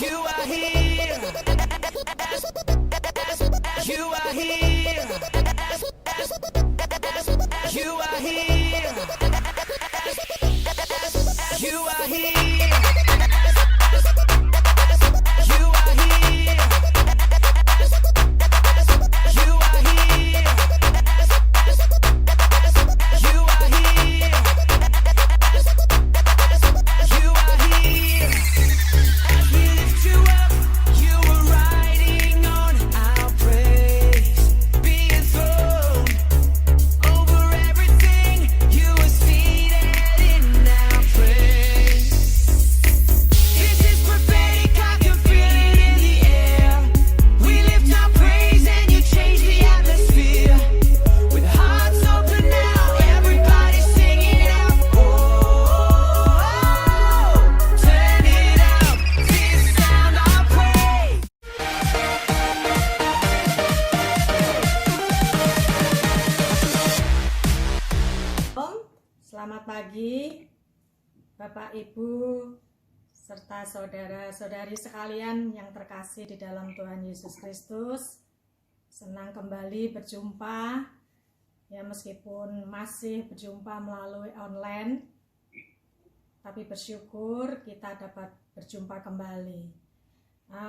You are here. You are here. You are here. You are here. You are here. You are here. You are here. You are here. As we lift you up, you are riding on our praise. Be enthroned over everything. You are seated in our praise. This is prophetic, I can feel it in the air. We lift our praise and you change the atmosphere. With hearts open now, everybody sing it out. Oh, turn it up, this sound our praise. Om, selamat pagi Bapak Ibu serta saudara-saudari sekalian yang terkasih di dalam Tuhan Yesus Kristus. Senang kembali berjumpa ya, meskipun masih berjumpa melalui online, tapi bersyukur kita dapat berjumpa kembali.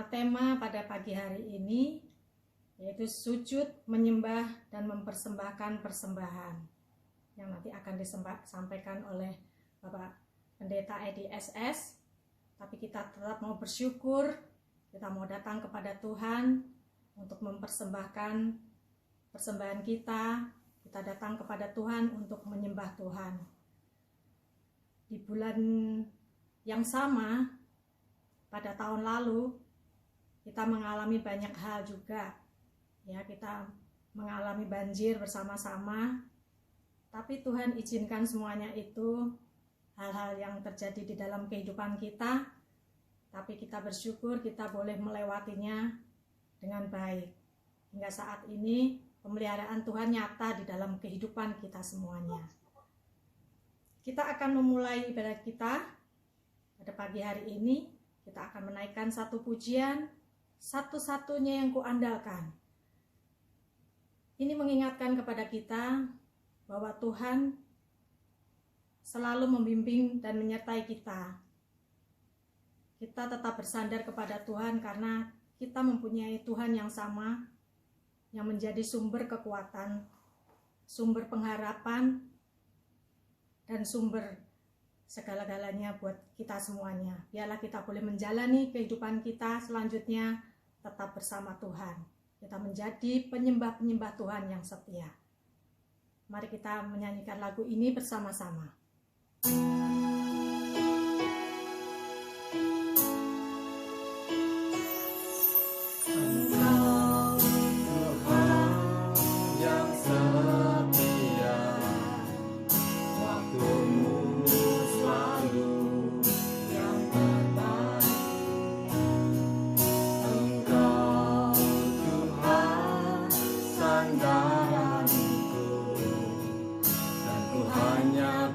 Tema pada pagi hari ini yaitu sujud, menyembah dan mempersembahkan persembahan, yang nanti akan disampaikan oleh Bapak Pendeta Edi SS. Tapi kita tetap mau bersyukur, kita mau datang kepada Tuhan untuk mempersembahkan persembahan kita. Kita datang kepada Tuhan untuk menyembah Tuhan. Di bulan yang sama pada tahun lalu kita mengalami banyak hal juga. Ya, kita mengalami banjir bersama-sama. Tapi Tuhan izinkan semuanya itu hal-hal yang terjadi di dalam kehidupan kita, tapi kita bersyukur kita boleh melewatinya dengan baik. Hingga saat ini pemeliharaan Tuhan nyata di dalam kehidupan kita semuanya. Kita akan memulai ibadah kita pada pagi hari ini. Kita akan menaikkan satu pujian, satu-satunya yang kuandalkan. Ini mengingatkan kepada kita bahwa Tuhan selalu membimbing dan menyertai kita. Kita tetap bersandar kepada Tuhan karena kita mempunyai Tuhan yang sama, yang menjadi sumber kekuatan, sumber pengharapan, dan sumber segala-galanya buat kita semuanya. Biarlah kita boleh menjalani kehidupan kita selanjutnya tetap bersama Tuhan. Kita menjadi penyembah-penyembah Tuhan yang setia. Mari kita menyanyikan lagu ini bersama-sama. Engkau Tuhan yang setia, waktumu selalu yang terbaik. Engkau Tuhan sandaranku, dan ku hanya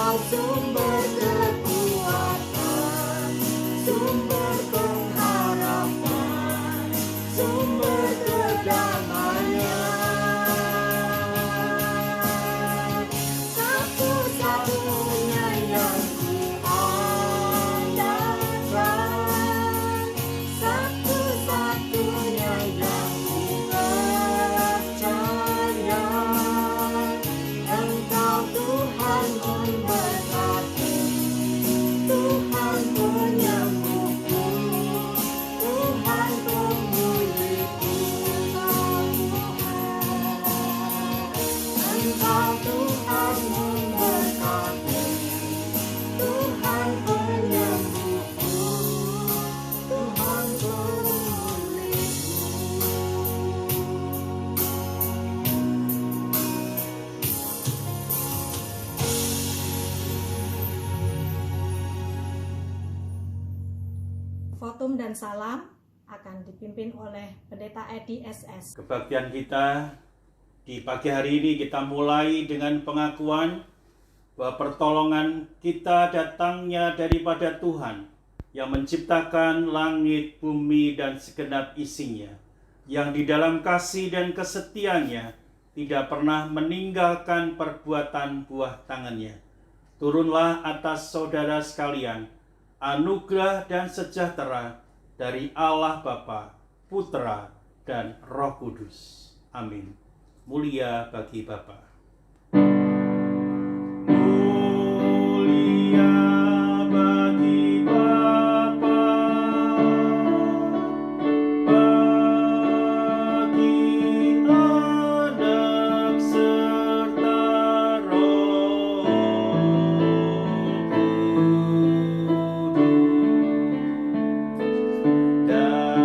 Engkau sumber kekuatan, sumber pengharapan, sumber kedamaian. Satu-satunya yang kuandalkan, satu-satunya yang kupercaya. Engkau Tuhan memberkati, Tuhan penyembuhku, Tuhan pemulihku. Engkau Tuhan memberkati, Tuhan penyembuhku, Tuhan pemulihku. Votum dan salam akan dipimpin oleh Pendeta Edi SS. Kebaktian kita di pagi hari ini kita mulai dengan pengakuan bahwa pertolongan kita datangnya daripada Tuhan yang menciptakan langit, bumi, dan segenap isinya, yang di dalam kasih dan kesetiaannya tidak pernah meninggalkan perbuatan buah tangannya. Turunlah atas saudara sekalian anugerah dan sejahtera dari Allah Bapa, Putra, dan Roh Kudus. Amin. Mulia bagi Bapa. Mulia bagi Bapa, bagi Anak serta Roh Kudus. Dari permulaannya, sekarang dan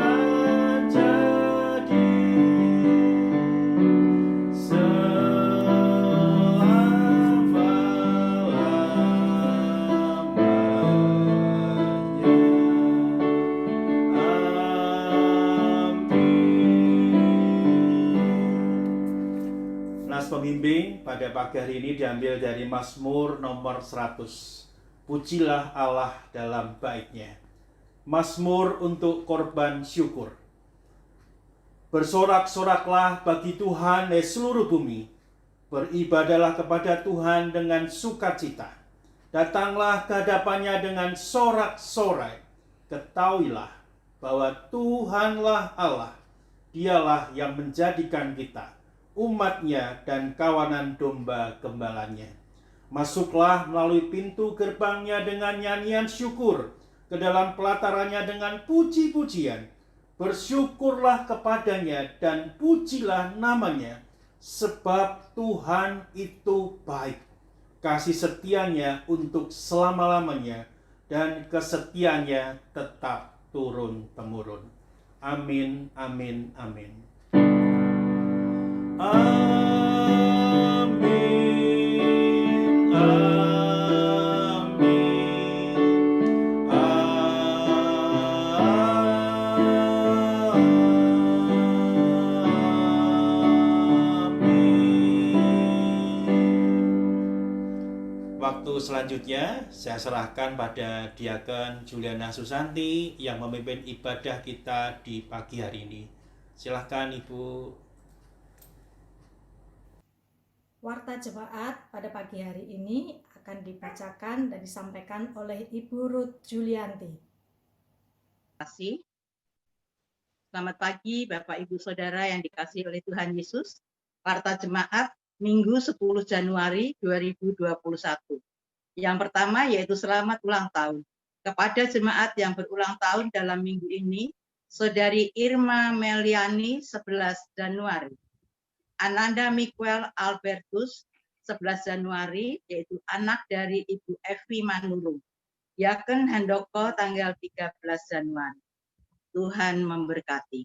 akan jadi, Nas pembimbing pada pagi hari ini diambil dari Mazmur nomor 100. Pujilah Allah dalam baitnya. Mazmur untuk korban syukur. Bersorak-soraklah bagi Tuhan seluruh bumi. Beribadahlah kepada Tuhan dengan sukacita. Datanglah ke hadapannya dengan sorak-sorai. Ketahuilah bahwa Tuhanlah Allah. Dialah yang menjadikan kita umatnya dan kawanan domba gembalanya. Masuklah melalui pintu gerbangnya dengan nyanyian syukur, ke dalam pelatarannya dengan puji-pujian. Bersyukurlah kepadanya dan pujilah namanya, sebab Tuhan itu baik. Kasih setianya untuk selama-lamanya, dan kesetiaannya tetap turun-temurun. Amin, amin, amin. Amin, amin, amin. Waktu selanjutnya saya serahkan pada Diakon Juliana Susanti yang memimpin ibadah kita di pagi hari ini. Silahkan Ibu. Warta jemaat pada pagi hari ini akan dibacakan dan disampaikan oleh Ibu Ruth Julianti. Terima kasih. Selamat pagi Bapak Ibu Saudara yang dikasihi oleh Tuhan Yesus. Warta jemaat Minggu 10 Januari 2021. Yang pertama yaitu selamat ulang tahun. Kepada jemaat yang berulang tahun dalam minggu ini, Saudari Irma Meliani 11 Januari. Ananda Miguel Albertus 11 Januari, yaitu anak dari Ibu Evi Manurung. Yaken Handoko tanggal 13 Januari. Tuhan memberkati.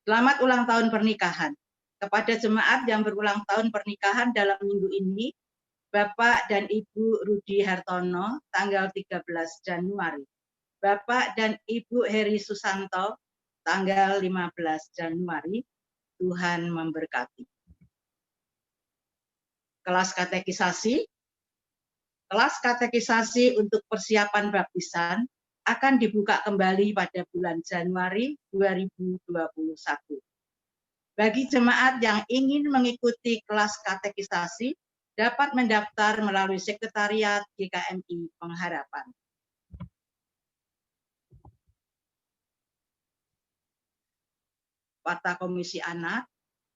Selamat ulang tahun pernikahan. Kepada jemaat yang berulang tahun pernikahan dalam minggu ini, Bapak dan Ibu Rudi Hartono tanggal 13 Januari. Bapak dan Ibu Heri Susanto, tanggal 15 Januari. Tuhan memberkati. Kelas katekisasi. Kelas katekisasi untuk persiapan baptisan akan dibuka kembali pada bulan Januari 2021. Bagi jemaat yang ingin mengikuti kelas katekisasi, dapat mendaftar melalui Sekretariat GKMI Pengharapan. Warta Komisi Anak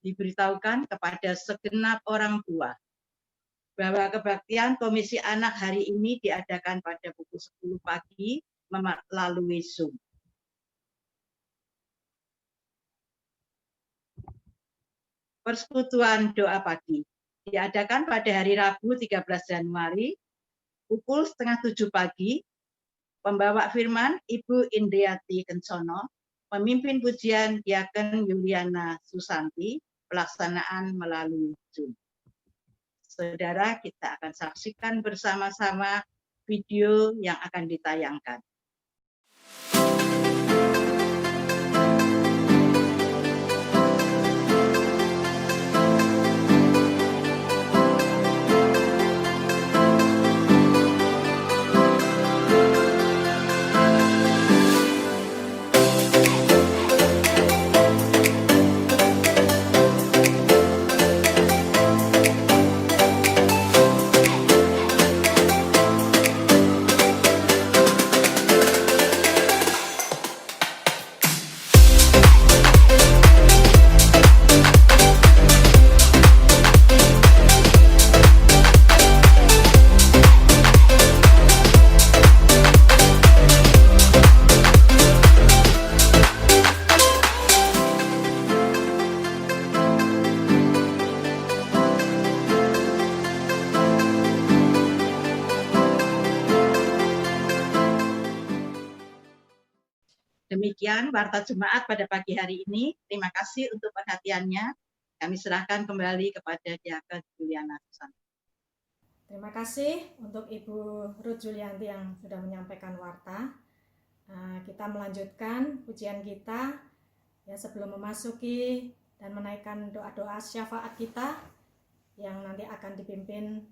diberitahukan kepada segenap orang tua bahwa kebaktian Komisi Anak hari ini diadakan pada pukul 10 pagi melalui Zoom. Persekutuan doa pagi diadakan pada hari Rabu 13 Januari pukul 6:30 pagi. Pembawa firman Ibu Indriati Kencono, pemimpin pujian Diaken Yuliana Susanti, pelaksanaan melalui Zoom. Saudara, kita akan saksikan bersama-sama video yang akan ditayangkan. Demikian warta jemaat pada pagi hari ini. Terima kasih untuk perhatiannya. Kami serahkan kembali kepada Diaken Yuliana Susanti. Terima kasih untuk Ibu Ruth Julianti yang sudah menyampaikan warta. Kita melanjutkan pujian kita ya sebelum memasuki dan menaikkan doa-doa syafaat kita yang nanti akan dipimpin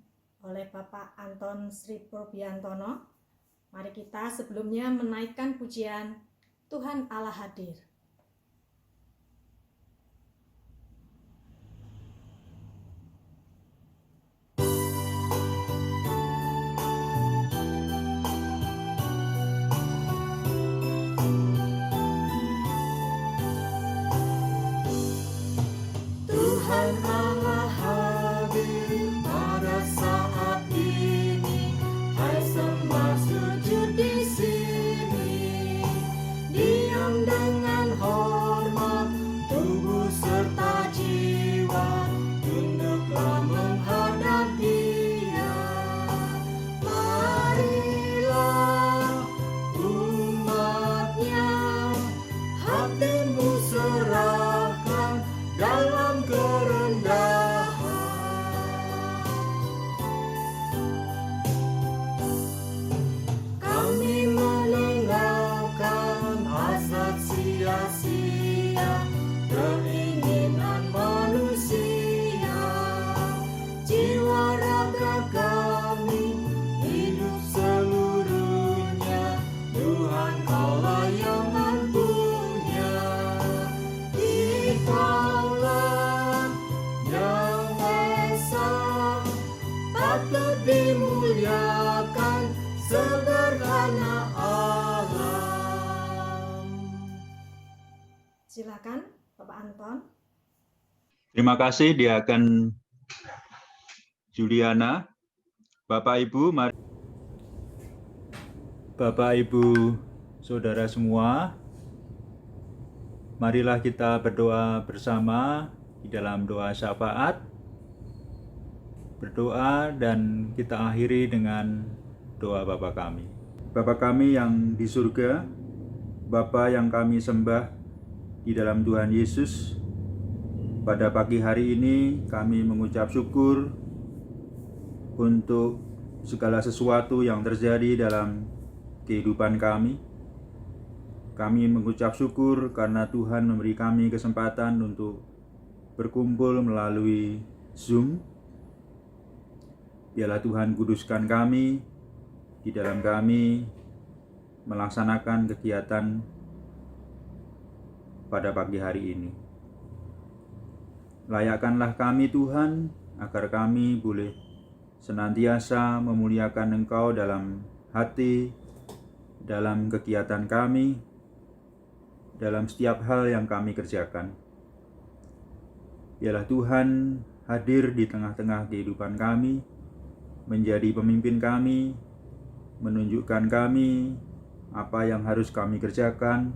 oleh Bapak Anton Sri Purbiantono. Mari kita sebelumnya menaikkan pujian Tuhan Allah hadir. Tuhan Allah hadir pada saat ini. Hai sembah sujud di sini. Diam dengan hormat, tubuh serta jiwa, tunduklah menghadap Dia. Marilah umatnya, hatimu serahkan dalam kerendahan. Kami meninggalkan hasad sia-sia, keinginan manusia. Jiwa raga kami hidup seluruhnya, Tuhan Allah yang mampunya. Dikaulah yang esa, patut dimuliakan, sederhana alam. Silakan Bapak Anton. Terima kasih Diaken Juliana. Bapak Ibu, Saudara semua, marilah kita berdoa bersama di dalam doa syafaat. Berdoa dan kita akhiri dengan doa Bapa kami. Bapa kami yang di surga, Bapa yang kami sembah di dalam Tuhan Yesus, pada pagi hari ini kami mengucap syukur untuk segala sesuatu yang terjadi dalam kehidupan kami. Kami mengucap syukur karena Tuhan memberi kami kesempatan untuk berkumpul melalui Zoom. Biarlah Tuhan kuduskan kami, di dalam kami melaksanakan kegiatan pada pagi hari ini. Layakkanlah kami Tuhan, agar kami boleh senantiasa memuliakan Engkau dalam hati, dalam kegiatan kami, dalam setiap hal yang kami kerjakan. Biarlah Tuhan hadir di tengah-tengah kehidupan kami, menjadi pemimpin kami, menunjukkan kami apa yang harus kami kerjakan,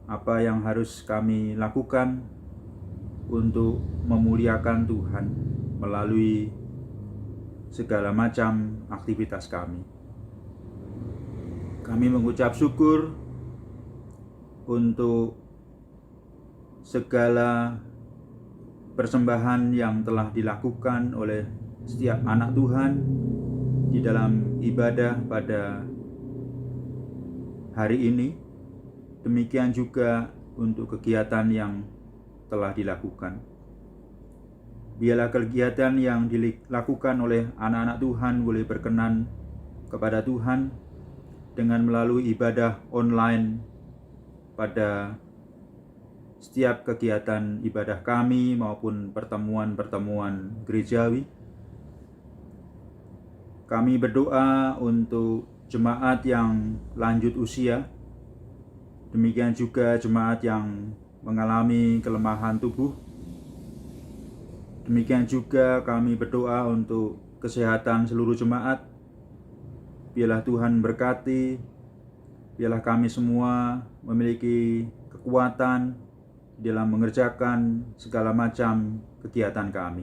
apa yang harus kami lakukan untuk memuliakan Tuhan melalui segala macam aktivitas kami. Kami mengucap syukur untuk segala persembahan yang telah dilakukan oleh setiap anak Tuhan di dalam ibadah pada hari ini. Demikian juga untuk kegiatan yang telah dilakukan. Biarlah kegiatan yang dilakukan oleh anak-anak Tuhan boleh berkenan kepada Tuhan dengan melalui ibadah online pada setiap kegiatan ibadah kami maupun pertemuan-pertemuan gerejawi. Kami berdoa untuk jemaat yang lanjut usia, demikian juga jemaat yang mengalami kelemahan tubuh. Demikian juga kami berdoa untuk kesehatan seluruh jemaat. Biarlah Tuhan berkati, biarlah kami semua memiliki kekuatan dalam mengerjakan segala macam kegiatan kami.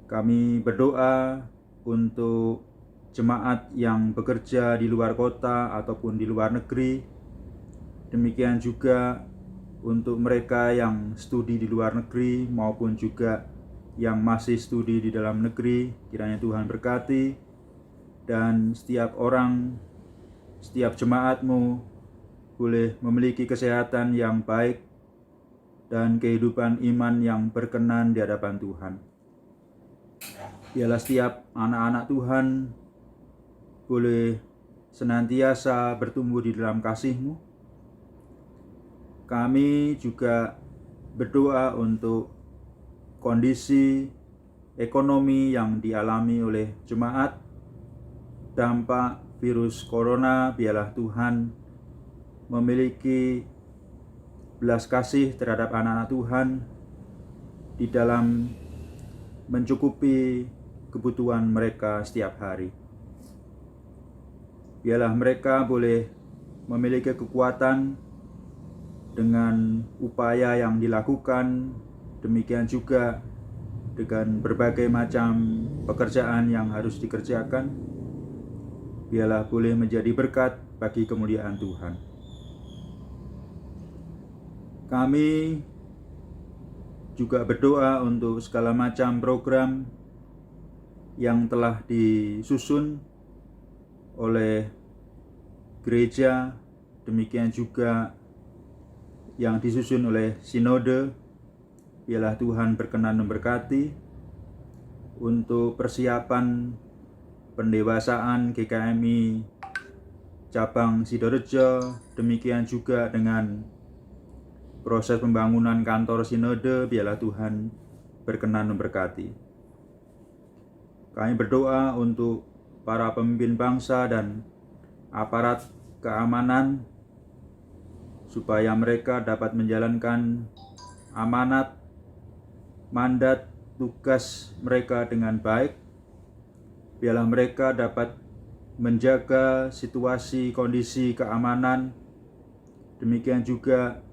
Kami berdoa untuk jemaat yang bekerja di luar kota ataupun di luar negeri. Demikian juga untuk mereka yang studi di luar negeri maupun juga yang masih studi di dalam negeri. Kiranya Tuhan berkati, dan setiap orang, setiap jemaat-Mu boleh memiliki kesehatan yang baik dan kehidupan iman yang berkenan di hadapan Tuhan. Biarlah setiap anak-anak Tuhan boleh senantiasa bertumbuh di dalam kasih-Mu. Kami juga berdoa untuk kondisi ekonomi yang dialami oleh jemaat dampak virus corona. Biarlah Tuhan memiliki belas kasih terhadap anak-anak Tuhan di dalam mencukupi kebutuhan mereka setiap hari. Biarlah mereka boleh memiliki kekuatan dengan upaya yang dilakukan, demikian juga dengan berbagai macam pekerjaan yang harus dikerjakan. Biarlah boleh menjadi berkat bagi kemuliaan Tuhan. Kami juga berdoa untuk segala macam program yang telah disusun oleh gereja, demikian juga yang disusun oleh sinode. Biarlah Tuhan berkenan memberkati untuk persiapan pendewasaan GKMI cabang Sidorejo, demikian juga dengan proses pembangunan kantor sinode. Biarlah Tuhan berkenan memberkati. Kami berdoa untuk para pemimpin bangsa dan aparat keamanan, supaya mereka dapat menjalankan amanat, mandat, tugas mereka dengan baik. Biarlah mereka dapat menjaga situasi kondisi keamanan, demikian juga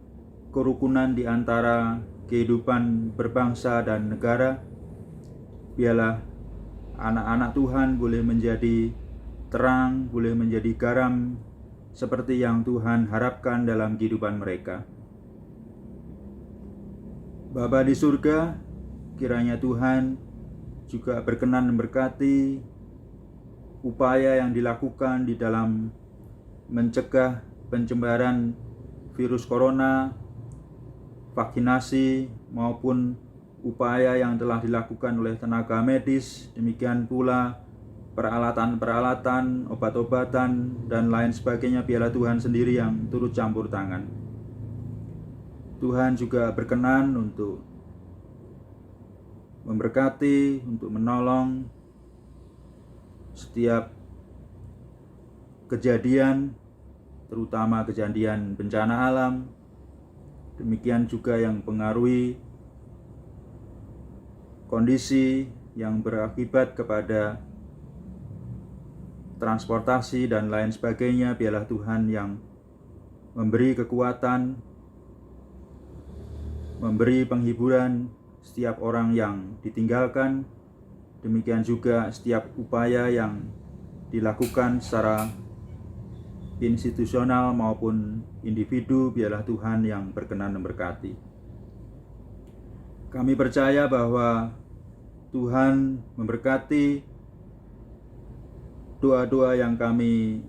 kerukunan di antara kehidupan berbangsa dan negara. Biarlah anak-anak Tuhan boleh menjadi terang, boleh menjadi garam seperti yang Tuhan harapkan dalam kehidupan mereka. Bapa di surga, kiranya Tuhan juga berkenan memberkati upaya yang dilakukan di dalam mencegah pencemaran virus corona, vaksinasi, maupun upaya yang telah dilakukan oleh tenaga medis, demikian pula peralatan-peralatan, obat-obatan, dan lain sebagainya, biarlah Tuhan sendiri yang turut campur tangan. Tuhan juga berkenan untuk memberkati, untuk menolong setiap kejadian, terutama kejadian bencana alam, demikian juga yang pengaruhi kondisi yang berakibat kepada transportasi dan lain sebagainya. Biarlah Tuhan yang memberi kekuatan, memberi penghiburan setiap orang yang ditinggalkan, demikian juga setiap upaya yang dilakukan secara institusional maupun individu, biarlah Tuhan yang berkenan memberkati. Kami percaya bahwa Tuhan memberkati doa-doa yang kami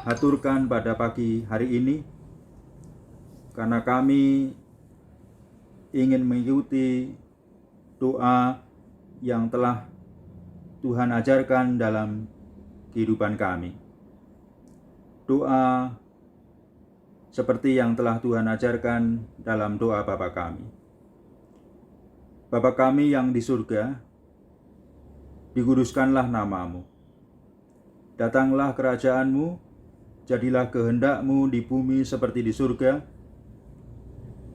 haturkan pada pagi hari ini, karena kami ingin mengikuti doa yang telah Tuhan ajarkan dalam kehidupan kami. Doa seperti yang telah Tuhan ajarkan dalam doa Bapa kami. Bapa kami yang di surga, dikuduskanlah namamu. Datanglah kerajaanmu, jadilah kehendakmu di bumi seperti di surga.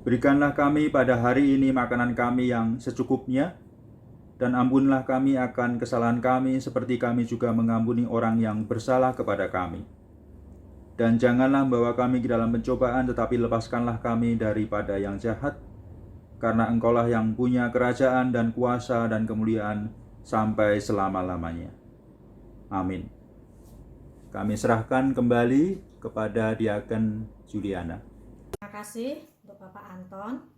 Berikanlah kami pada hari ini makanan kami yang secukupnya, dan ampunlah kami akan kesalahan kami seperti kami juga mengampuni orang yang bersalah kepada kami. Dan janganlah membawa kami ke dalam pencobaan, tetapi lepaskanlah kami daripada yang jahat, karena Engkaulah yang punya kerajaan dan kuasa dan kemuliaan sampai selama-lamanya. Amin. Kami serahkan kembali kepada Diaken Juliana. Terima kasih untuk Bapak Anton.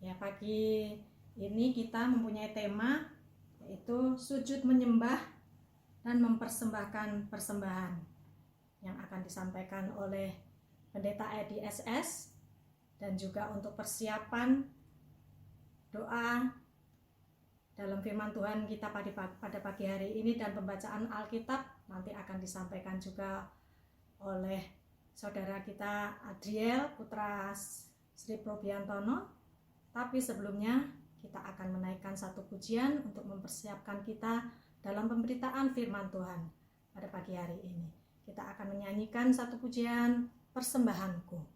Ya, pagi ini kita mempunyai tema yaitu sujud menyembah dan mempersembahkan persembahan, yang akan disampaikan oleh Pendeta Edi SS, dan juga untuk persiapan doa dalam firman Tuhan kita pada pagi hari ini dan pembacaan Alkitab nanti akan disampaikan juga oleh saudara kita Adriel putra Sri Probiantono. Tapi sebelumnya kita akan menaikkan satu pujian untuk mempersiapkan kita dalam pemberitaan firman Tuhan pada pagi hari ini. Kita akan menyanyikan satu pujian, Persembahanku.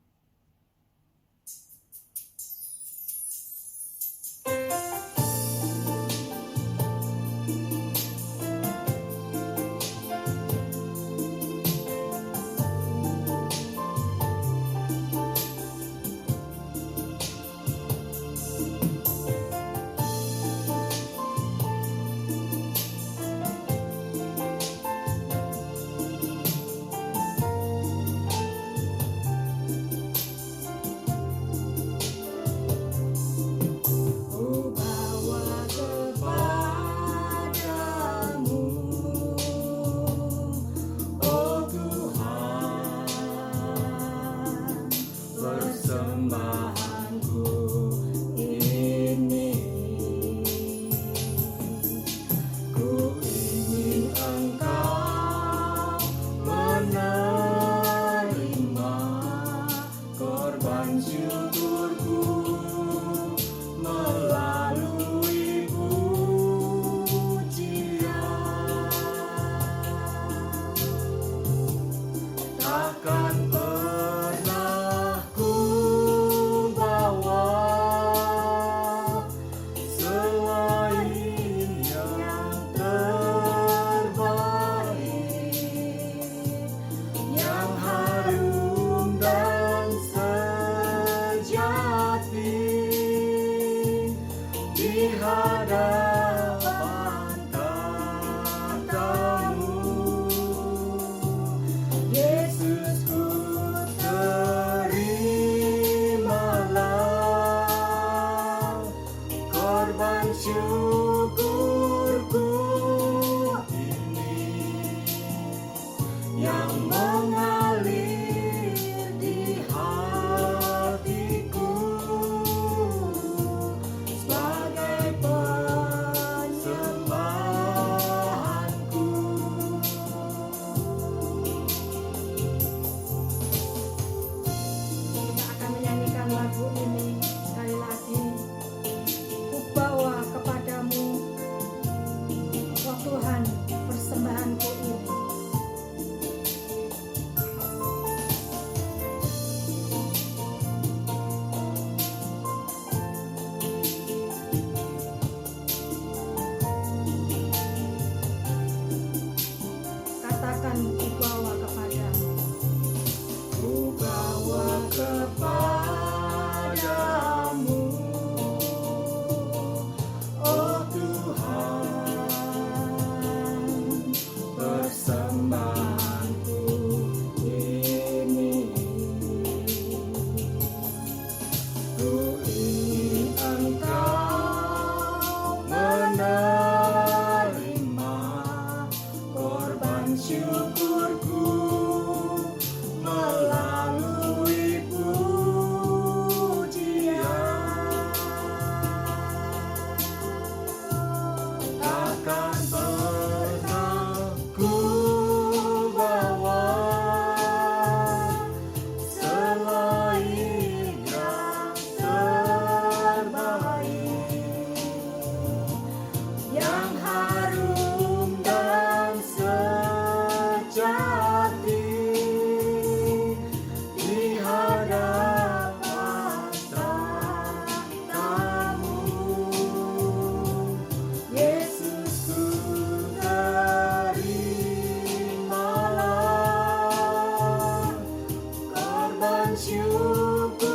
syukurku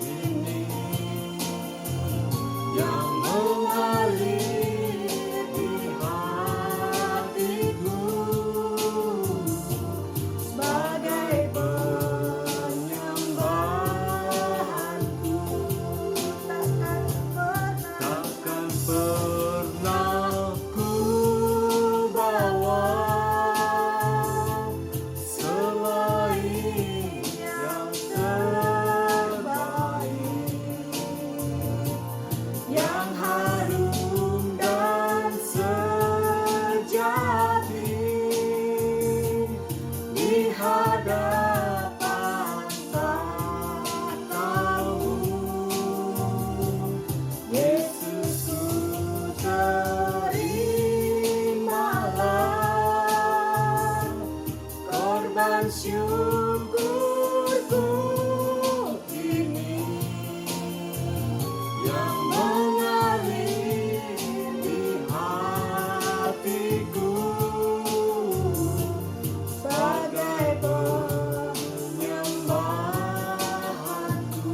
ini yang mengalir di hatiku sebagai penyembahanku. Takkan pernah ku bawa selain yang terbaik, yang harum dan sejati di hadapan tahtamu. Yesusku, terimalah korban syukurku ini yang mengalir di hatiku sebagai penyembahanku.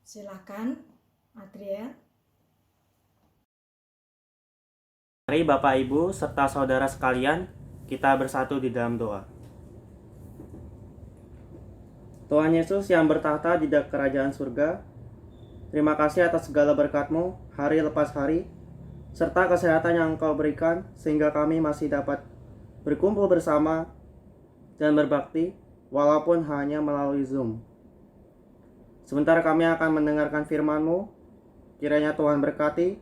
Silakan, Adrian. Mari Bapak Ibu serta saudara sekalian, kita bersatu di dalam doa. Tuhan Yesus yang bertahta di kerajaan surga, terima kasih atas segala berkat-Mu hari lepas hari, serta kesehatan yang Engkau berikan sehingga kami masih dapat berkumpul bersama dan berbakti walaupun hanya melalui Zoom. Sebentar kami akan mendengarkan firman-Mu, kiranya Tuhan berkati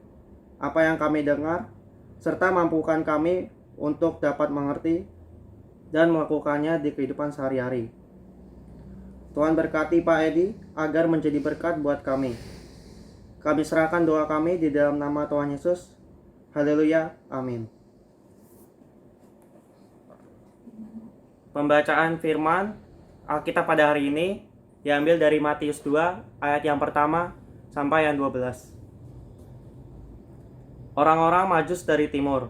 apa yang kami dengar, serta mampukan kami untuk dapat mengerti dan melakukannya di kehidupan sehari-hari. Tuhan berkati Pak Edi agar menjadi berkat buat kami. Kami serahkan doa kami di dalam nama Tuhan Yesus. Haleluya, amin. Pembacaan firman Alkitab pada hari ini diambil dari Matius 2 ayat yang pertama sampai yang 12. Orang-orang Majus dari timur.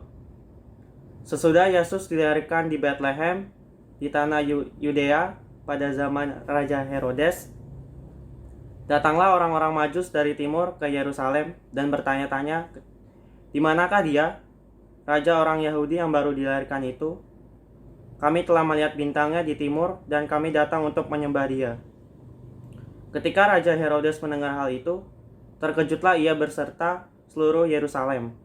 Sesudah Yesus dilahirkan di Bethlehem di tanah Yudea pada zaman Raja Herodes, datanglah orang-orang Majus dari timur ke Yerusalem dan bertanya-tanya, "Di manakah dia, raja orang Yahudi yang baru dilahirkan itu? Kami telah melihat bintangnya di timur dan kami datang untuk menyembah dia." Ketika Raja Herodes mendengar hal itu, terkejutlah ia beserta seluruh Yerusalem.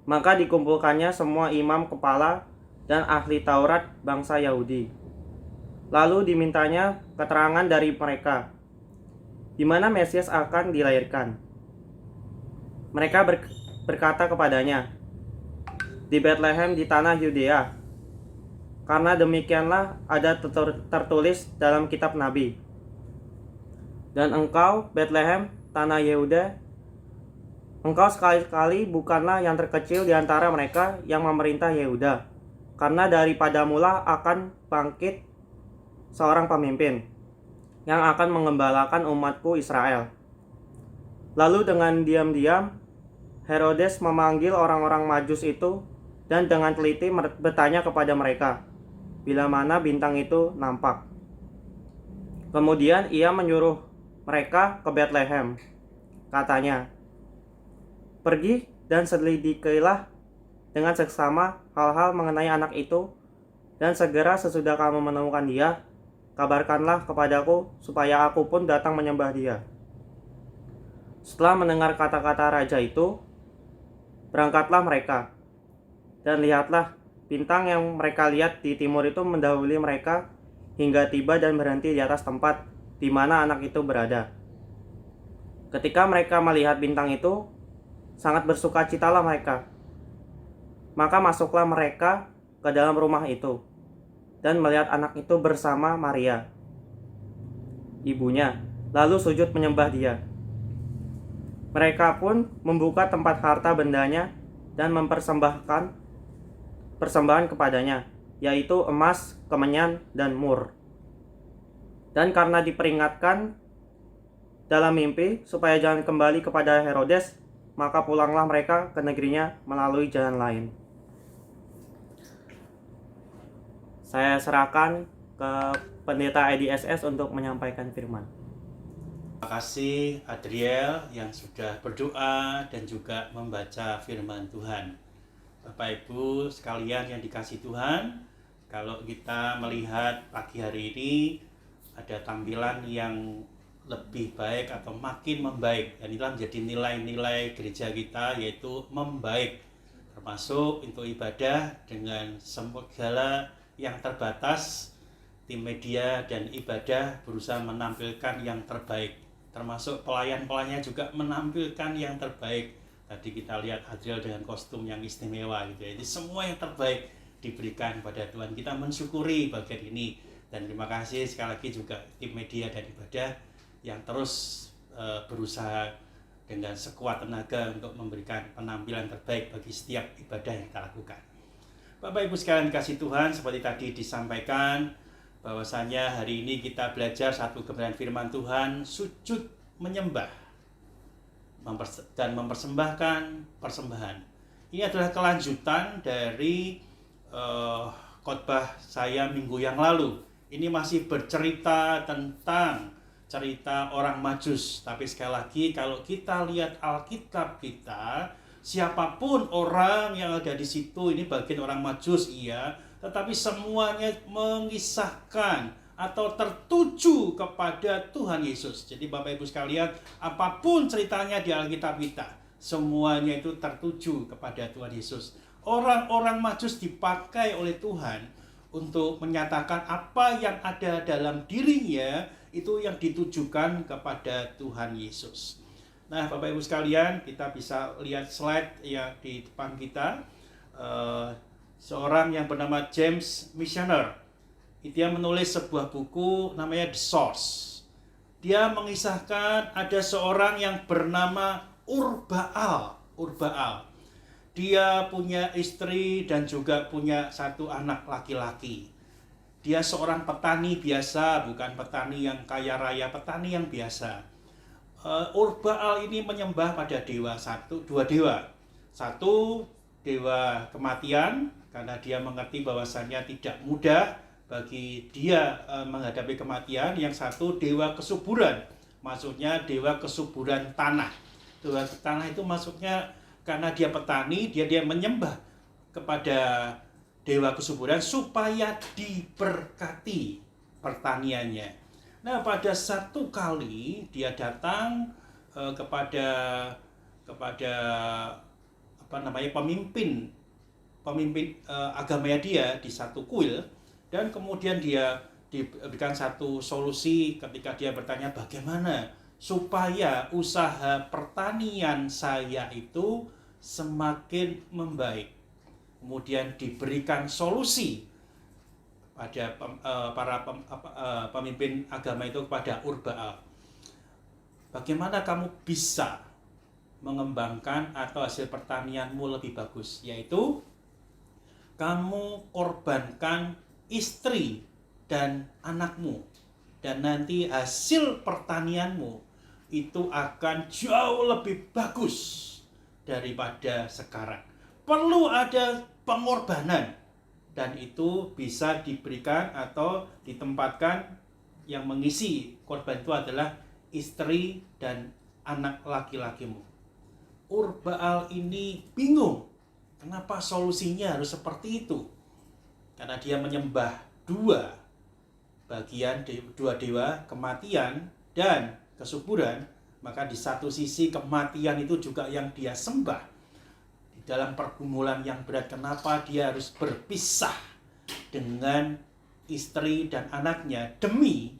Maka dikumpulkannya semua imam kepala dan ahli Taurat bangsa Yahudi. Lalu dimintanya keterangan dari mereka, di mana Mesias akan dilahirkan. Mereka berkata kepadanya, "Di Bethlehem di tanah Yudea, karena demikianlah ada tertulis dalam kitab Nabi. Dan engkau, Bethlehem, tanah Yehuda, engkau sekali-kali bukanlah yang terkecil di antara mereka yang memerintah Yehuda, karena daripada mula akan bangkit seorang pemimpin yang akan mengembalakan umatku Israel." Lalu dengan diam-diam Herodes memanggil orang-orang Majus itu dan dengan teliti bertanya kepada mereka bila mana bintang itu nampak. Kemudian ia menyuruh mereka ke Bethlehem. Katanya, "Pergi dan selidikilah dengan seksama hal-hal mengenai anak itu, dan segera sesudah kamu menemukan dia, kabarkanlah kepadaku supaya aku pun datang menyembah dia." Setelah mendengar kata-kata raja itu, berangkatlah mereka. Dan lihatlah, bintang yang mereka lihat di timur itu mendahului mereka hingga tiba dan berhenti di atas tempat di mana anak itu berada. Ketika mereka melihat bintang itu, sangat bersukacitalah mereka. Maka masuklah mereka ke dalam rumah itu dan melihat anak itu bersama Maria, ibunya, lalu sujud menyembah dia. Mereka pun membuka tempat harta bendanya dan mempersembahkan persembahan kepadanya, yaitu emas, kemenyan, dan mur. Dan karena diperingatkan dalam mimpi supaya jangan kembali kepada Herodes, maka pulanglah mereka ke negerinya melalui jalan lain. Saya serahkan ke Pendeta IDSS untuk menyampaikan firman. Terima kasih Adriel yang sudah berdoa dan juga membaca firman Tuhan. Bapak Ibu sekalian yang dikasih Tuhan, kalau kita melihat pagi hari ini ada tampilan yang lebih baik atau makin membaik, dan inilah menjadi nilai-nilai gereja kita, yaitu membaik, termasuk untuk ibadah dengan segala yang terbatas. Tim media dan ibadah berusaha menampilkan yang terbaik, termasuk pelayan-pelayannya juga menampilkan yang terbaik. Tadi kita lihat Adriel dengan kostum yang istimewa gitu ya. Jadi semua yang terbaik diberikan pada Tuhan. Kita mensyukuri bagian ini, dan terima kasih sekali lagi juga tim media dan ibadah yang terus berusaha dengan sekuat tenaga untuk memberikan penampilan terbaik bagi setiap ibadah yang kita lakukan. Bapak Ibu sekalian kasih Tuhan, seperti tadi disampaikan bahwasanya hari ini kita belajar satu kebenaran firman Tuhan, sujud menyembah dan mempersembahkan persembahan. Ini adalah kelanjutan dari khotbah saya minggu yang lalu. Ini masih bercerita tentang cerita orang Majus. Tapi sekali lagi, kalau kita lihat Alkitab kita, siapapun orang yang ada di situ, ini bagian orang Majus, iya, tetapi semuanya mengisahkan atau tertuju kepada Tuhan Yesus. Jadi Bapak Ibu sekalian, apapun ceritanya di Alkitab kita, semuanya itu tertuju kepada Tuhan Yesus. Orang-orang Majus dipakai oleh Tuhan untuk menyatakan apa yang ada dalam dirinya, itu yang ditujukan kepada Tuhan Yesus. Nah, Bapak Ibu sekalian, kita bisa lihat slide yang di depan kita. Seorang yang bernama James Missioner, dia menulis sebuah buku namanya The Source. Dia mengisahkan ada seorang yang bernama Urbaal. Dia punya istri dan juga punya satu anak laki-laki. Dia seorang petani biasa, bukan petani yang kaya raya, petani yang biasa. Urbaal ini menyembah pada dua dewa. Satu, dewa kematian, karena dia mengerti bahwasannya tidak mudah bagi dia menghadapi kematian. Yang satu, dewa kesuburan, maksudnya dewa kesuburan tanah. Dewa tanah itu maksudnya karena dia petani, dia menyembah kepada dewa kesuburan supaya diberkati pertaniannya. Nah, pada satu kali dia datang kepada pemimpin agamanya dia di satu kuil, dan kemudian dia diberikan satu solusi ketika dia bertanya bagaimana supaya usaha pertanian saya itu semakin membaik. Kemudian diberikan solusi pada para pemimpin agama itu kepada Urbaal. Bagaimana kamu bisa mengembangkan atau hasil pertanianmu lebih bagus? Yaitu kamu korbankan istri dan anakmu, dan nanti hasil pertanianmu itu akan jauh lebih bagus daripada sekarang. Perlu ada pengorbanan, dan itu bisa diberikan atau ditempatkan, yang mengisi korban itu adalah istri dan anak laki-lakimu. Urbaal ini bingung, kenapa solusinya harus seperti itu? Karena dia menyembah dua dewa, kematian dan kesuburan, maka di satu sisi kematian itu juga yang dia sembah. Dalam pergumulan yang berat, kenapa dia harus berpisah dengan istri dan anaknya demi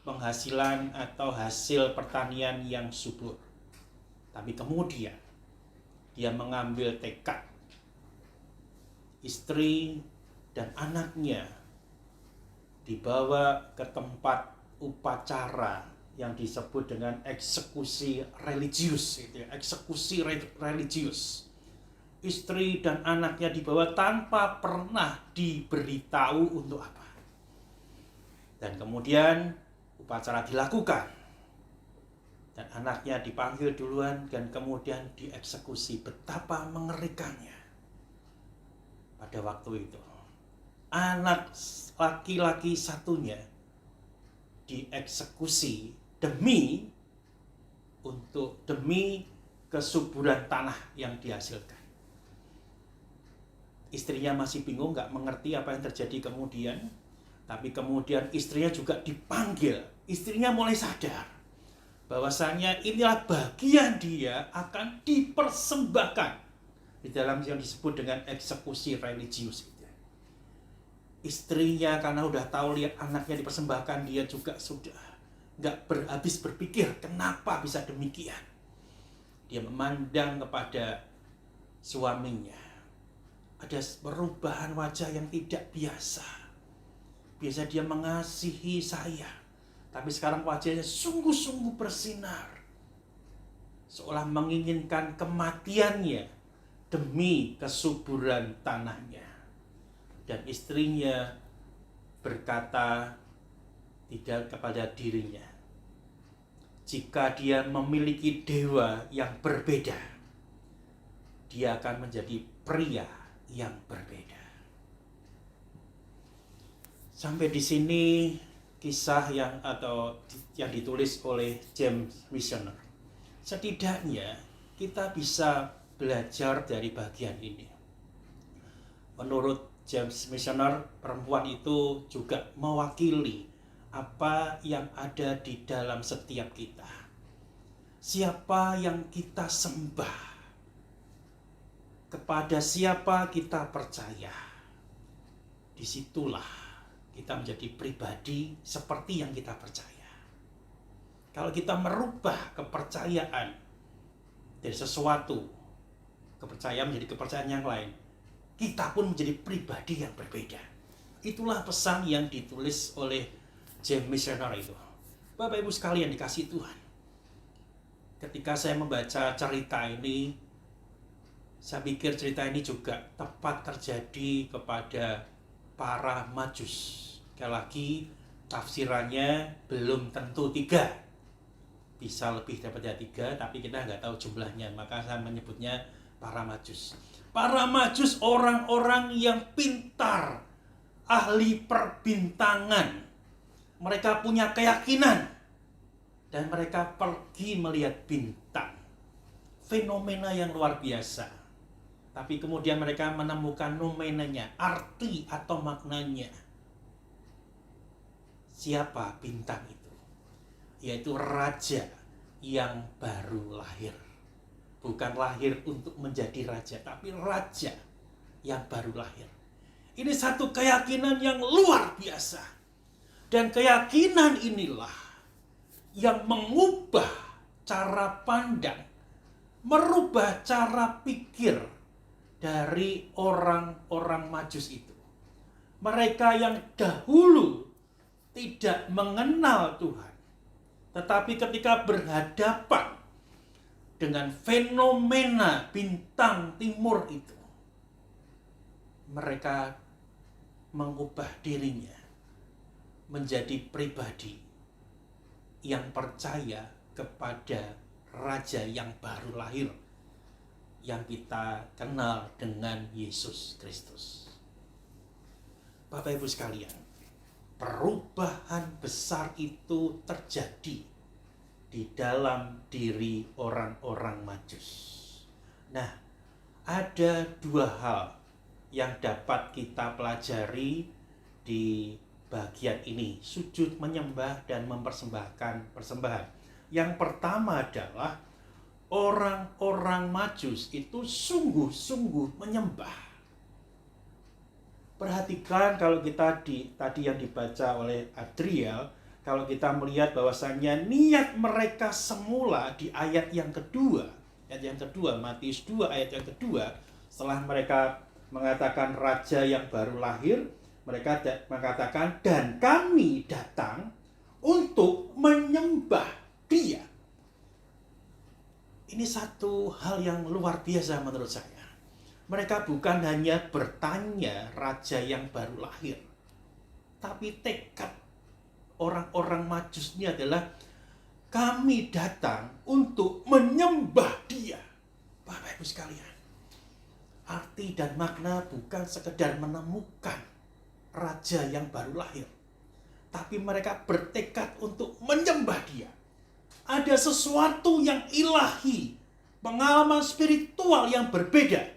penghasilan atau hasil pertanian yang subur. Tapi kemudian dia mengambil tekad, istri dan anaknya dibawa ke tempat upacara yang disebut dengan eksekusi religius, Istri dan anaknya dibawa tanpa pernah diberitahu untuk apa. Dan kemudian upacara dilakukan. Dan anaknya dipanggil duluan dan kemudian dieksekusi. Betapa mengerikannya pada waktu itu. Anak laki-laki satunya dieksekusi demi kesuburan tanah yang dihasilkan. Istrinya masih bingung, nggak mengerti apa yang terjadi kemudian. Tapi kemudian istrinya juga dipanggil. Istrinya mulai sadar bahwasanya inilah bagian dia akan dipersembahkan di dalam yang disebut dengan eksekusi religius. Istrinya karena udah tahu lihat anaknya dipersembahkan, dia juga sudah nggak berhabis berpikir kenapa bisa demikian. Dia memandang kepada suaminya. Ada perubahan wajah yang tidak biasa. Biasa dia mengasihi saya, tapi sekarang wajahnya sungguh-sungguh bersinar. Seolah menginginkan kematiannya demi kesuburan tanahnya. Dan istrinya berkata tidak kepada dirinya, jika dia memiliki dewa yang berbeda, dia akan menjadi pria yang berbeda. Sampai di sini kisah yang ditulis oleh James Missioner. Setidaknya kita bisa belajar dari bagian ini. Menurut James Missioner, perempuan itu juga mewakili apa yang ada di dalam setiap kita. Siapa yang kita sembah, kepada siapa kita percaya, disitulah kita menjadi pribadi seperti yang kita percaya. Kalau kita merubah kepercayaan dari sesuatu, kepercayaan menjadi kepercayaan yang lain, kita pun menjadi pribadi yang berbeda. Itulah pesan yang ditulis oleh James Missioner itu. Bapak Ibu sekalian dikasihi Tuhan, ketika saya membaca cerita ini, saya pikir cerita ini juga tepat terjadi kepada para Majus. Sekali lagi, tafsirannya belum tentu 3. Bisa lebih daripada 3, tapi kita nggak tahu jumlahnya. Maka saya menyebutnya para Majus. Para Majus orang-orang yang pintar, ahli perbintangan. Mereka punya keyakinan. Dan mereka pergi melihat bintang. Fenomena yang luar biasa. Tapi kemudian mereka menemukan nomenanya, arti atau maknanya. Siapa bintang itu? Yaitu raja yang baru lahir. Bukan lahir untuk menjadi raja, tapi raja yang baru lahir. Ini satu keyakinan yang luar biasa. Dan keyakinan inilah yang mengubah cara pandang, merubah cara pikir dari orang-orang Majus itu. Mereka yang dahulu tidak mengenal Tuhan, tetapi ketika berhadapan dengan fenomena bintang timur itu, mereka mengubah dirinya menjadi pribadi yang percaya kepada raja yang baru lahir, yang kita kenal dengan Yesus Kristus. Bapak Ibu sekalian, perubahan besar itu terjadi di dalam diri orang-orang Majus. Nah, ada 2 hal yang dapat kita pelajari di bagian ini, sujud menyembah dan mempersembahkan persembahan. Yang pertama adalah orang-orang Majus itu sungguh-sungguh menyembah. Perhatikan kalau kita tadi yang dibaca oleh Adriel, kalau kita melihat bahwasannya niat mereka semula di ayat yang kedua, Matius 2 ayat yang kedua, setelah mereka mengatakan raja yang baru lahir, mereka mengatakan dan kami datang untuk menyembah Dia. Ini satu hal yang luar biasa menurut saya. Mereka bukan hanya bertanya raja yang baru lahir, tapi tekad orang-orang Majus ini adalah kami datang untuk menyembah Dia. Bapak Ibu sekalian, arti dan makna bukan sekedar menemukan raja yang baru lahir, tapi mereka bertekad untuk menyembah Dia. Ada sesuatu yang ilahi, pengalaman spiritual yang berbeda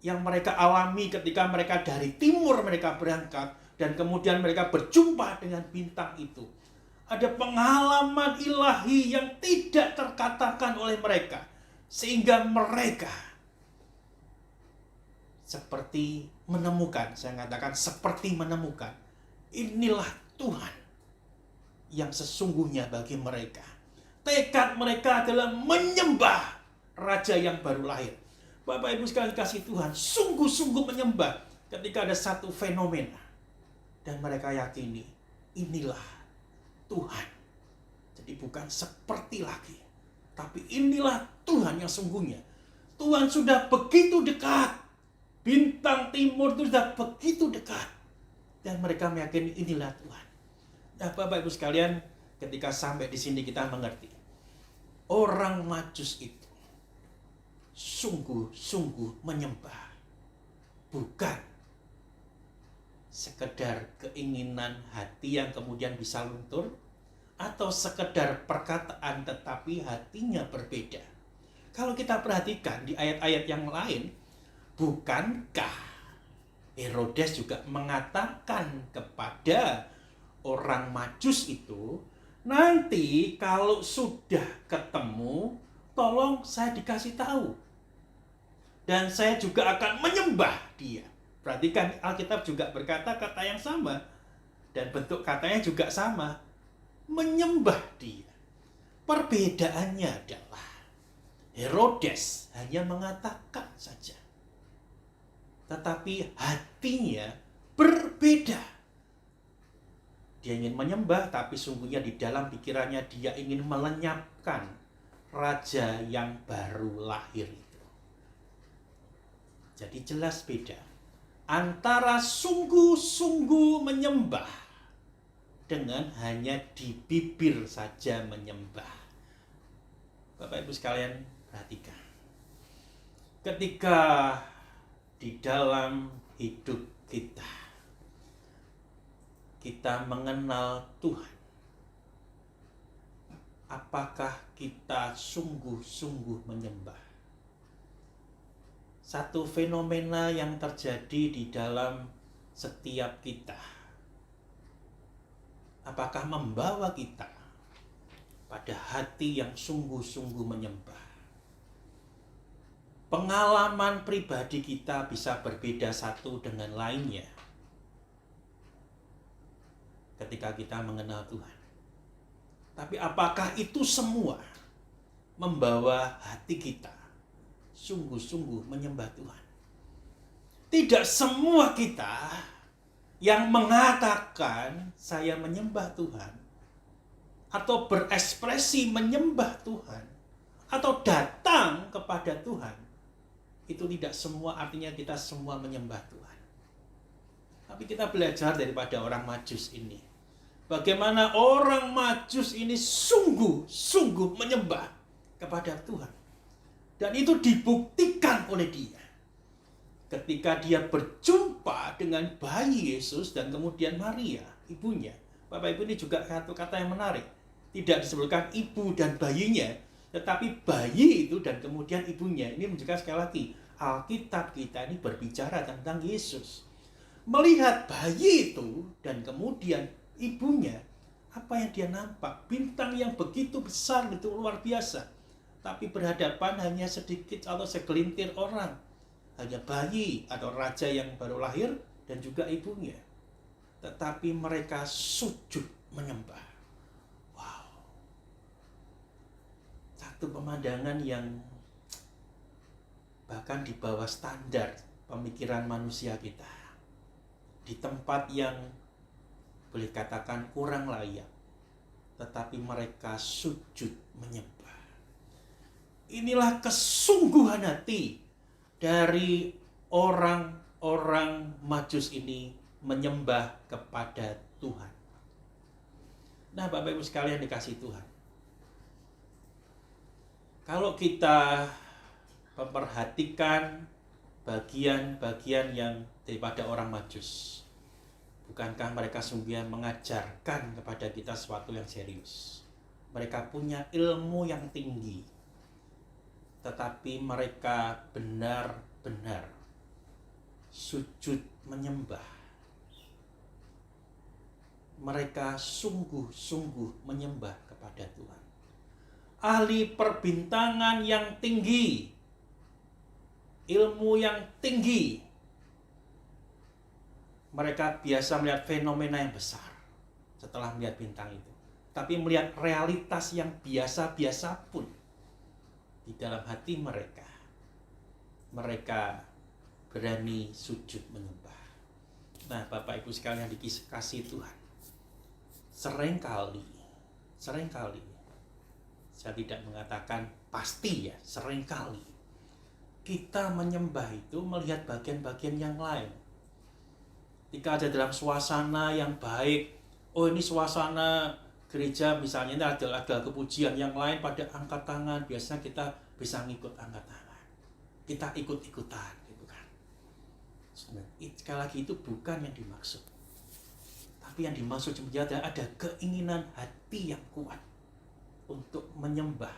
yang mereka alami ketika mereka dari timur mereka berangkat dan kemudian mereka berjumpa dengan bintang itu. Ada pengalaman ilahi yang tidak terkatakan oleh mereka, sehingga mereka seperti menemukan, saya katakan seperti menemukan, inilah Tuhan yang sesungguhnya bagi mereka. Tekad mereka adalah menyembah raja yang baru lahir. Bapak Ibu sekalian kasih Tuhan, sungguh-sungguh menyembah ketika ada satu fenomena. Dan mereka yakini, inilah Tuhan. Jadi bukan seperti lagi, tapi inilah Tuhan yang sungguhnya. Tuhan sudah begitu dekat. Bintang timur itu sudah begitu dekat. Dan mereka meyakini inilah Tuhan. Nah, Bapak Ibu sekalian, ketika sampai di sini kita mengerti. Orang Majus itu sungguh-sungguh menyembah. Bukan sekedar keinginan hati yang kemudian bisa luntur, atau sekedar perkataan tetapi hatinya berbeda. Kalau kita perhatikan di ayat-ayat yang lain, bukankah Herodes juga mengatakan kepada orang Majus itu, nanti kalau sudah ketemu, tolong saya dikasih tahu. Dan saya juga akan menyembah Dia. Perhatikan, Alkitab juga berkata kata yang sama. Dan bentuk katanya juga sama. Menyembah Dia. Perbedaannya adalah Herodes hanya mengatakan saja. Tetapi hatinya berbeda. Dia ingin menyembah, tapi sungguhnya di dalam pikirannya dia ingin melenyapkan raja yang baru lahir itu. Jadi jelas beda antara sungguh-sungguh menyembah dengan hanya di bibir saja menyembah. Bapak Ibu sekalian, perhatikan. Ketika di dalam hidup kita mengenal Tuhan, apakah kita sungguh-sungguh menyembah? Satu fenomena yang terjadi di dalam setiap kita, apakah membawa kita pada hati yang sungguh-sungguh menyembah? Pengalaman pribadi kita bisa berbeda satu dengan lainnya ketika kita mengenal Tuhan. Tapi apakah itu semua membawa hati kita sungguh-sungguh menyembah Tuhan? Tidak semua kita yang mengatakan saya menyembah Tuhan, atau berekspresi menyembah Tuhan, atau datang kepada Tuhan, itu tidak semua artinya kita semua menyembah Tuhan. Tapi kita belajar daripada orang Majus ini. Bagaimana orang Majus ini sungguh-sungguh menyembah kepada Tuhan. Dan itu dibuktikan oleh dia. Ketika dia berjumpa dengan bayi Yesus dan kemudian Maria, ibunya. Bapak Ibu, ini juga satu kata yang menarik. Tidak disebutkan ibu dan bayinya, tetapi bayi itu dan kemudian ibunya. Ini menunjukkan sekali lagi, Alkitab kita ini berbicara tentang Yesus. Melihat bayi itu dan kemudian ibunya, apa yang dia nampak? Bintang yang begitu besar, itu luar biasa. Tapi berhadapan hanya sedikit atau segelintir orang. Hanya bayi atau raja yang baru lahir dan juga ibunya. Tetapi mereka sujud menyembah. Wow. Satu pemandangan yang bahkan di bawah standar pemikiran manusia kita. Di tempat yang boleh katakan kurang layak, tetapi mereka sujud menyembah. Inilah kesungguhan hati dari orang-orang Majus ini menyembah kepada Tuhan. Nah, Bapak Ibu sekalian dikasih Tuhan, Kalau kita memperhatikan bagian-bagian yang daripada orang Majus, bukankah mereka sungguh mengajarkan kepada kita sesuatu yang serius? Mereka punya ilmu yang tinggi, tetapi mereka benar-benar sujud menyembah. Mereka sungguh-sungguh menyembah kepada Tuhan. Ahli perbintangan yang tinggi, ilmu yang tinggi. Mereka biasa melihat fenomena yang besar setelah melihat bintang itu. Tapi melihat realitas yang biasa-biasa pun di dalam hati mereka, mereka berani sujud menyembah. Nah, Bapak Ibu sekalian dikasihi Tuhan, seringkali saya tidak mengatakan pasti ya, seringkali kita menyembah itu melihat bagian-bagian yang lain. Ketika ada dalam suasana yang baik, oh ini suasana gereja misalnya, ini ada kepujian, yang lain pada angkat tangan, biasanya kita bisa ngikut angkat tangan, kita ikut-ikutan gitu kan. Sekali lagi itu bukan yang dimaksud, tapi yang dimaksud sebenarnya ada keinginan hati yang kuat untuk menyembah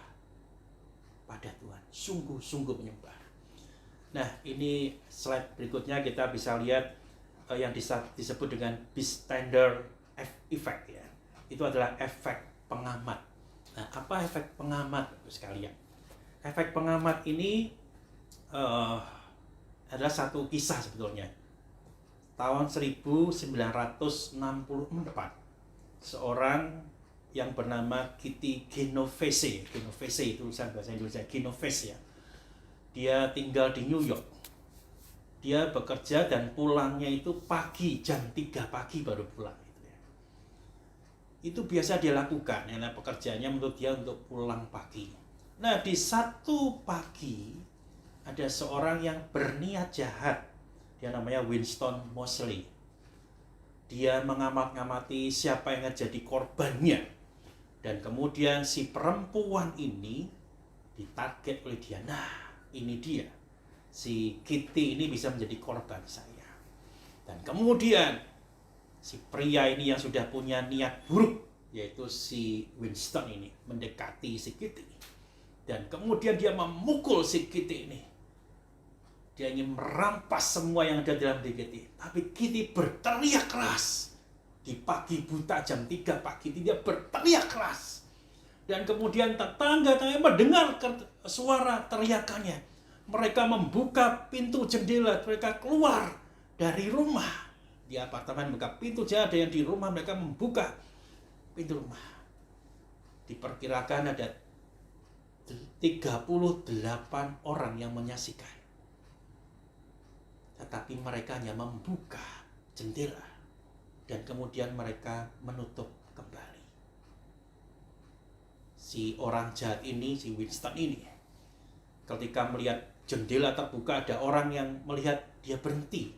pada Tuhan, sungguh-sungguh menyembah. Nah, ini slide berikutnya kita bisa lihat yang disebut dengan bystander effect ya. Itu adalah efek pengamat. Nah, apa efek pengamat sekalian? Efek pengamat ini adalah satu kisah sebetulnya. Tahun 1964, seorang yang bernama Kitty Genovese itu tulisan bahasa Indonesia, Genovese ya. Dia tinggal di New York. Dia bekerja dan pulangnya itu pagi, jam 3 pagi baru pulang. Itu biasa dia lakukan, karena pekerjaannya menurut dia untuk pulang pagi. Nah, di satu pagi ada seorang yang berniat jahat. Dia namanya Winston Moseley. Dia mengamat-ngamati siapa yang jadi korbannya. Dan kemudian si perempuan ini ditarget oleh dia. Nah, ini dia. Si Kitty ini bisa menjadi korban saya. Dan kemudian si pria ini yang sudah punya niat buruk, yaitu si Winston ini, mendekati si Kitty. Dan kemudian dia memukul si Kitty ini. Dia ingin merampas semua yang ada dalam diri Kitty. Tapi Kitty berteriak keras. Di pagi buta jam 3 pagi dia berteriak keras. Dan kemudian tetangga-tetangga mendengar suara teriakannya. Mereka membuka pintu jendela, mereka keluar dari rumah. Di apartemen buka pintu jendela, ada yang di rumah, mereka membuka pintu rumah. Diperkirakan ada 38 orang yang menyaksikan. Tetapi mereka hanya membuka jendela dan kemudian mereka menutup kembali. Si orang jahat ini, si Winston ini, ketika melihat jendela terbuka, ada orang yang melihat, dia berhenti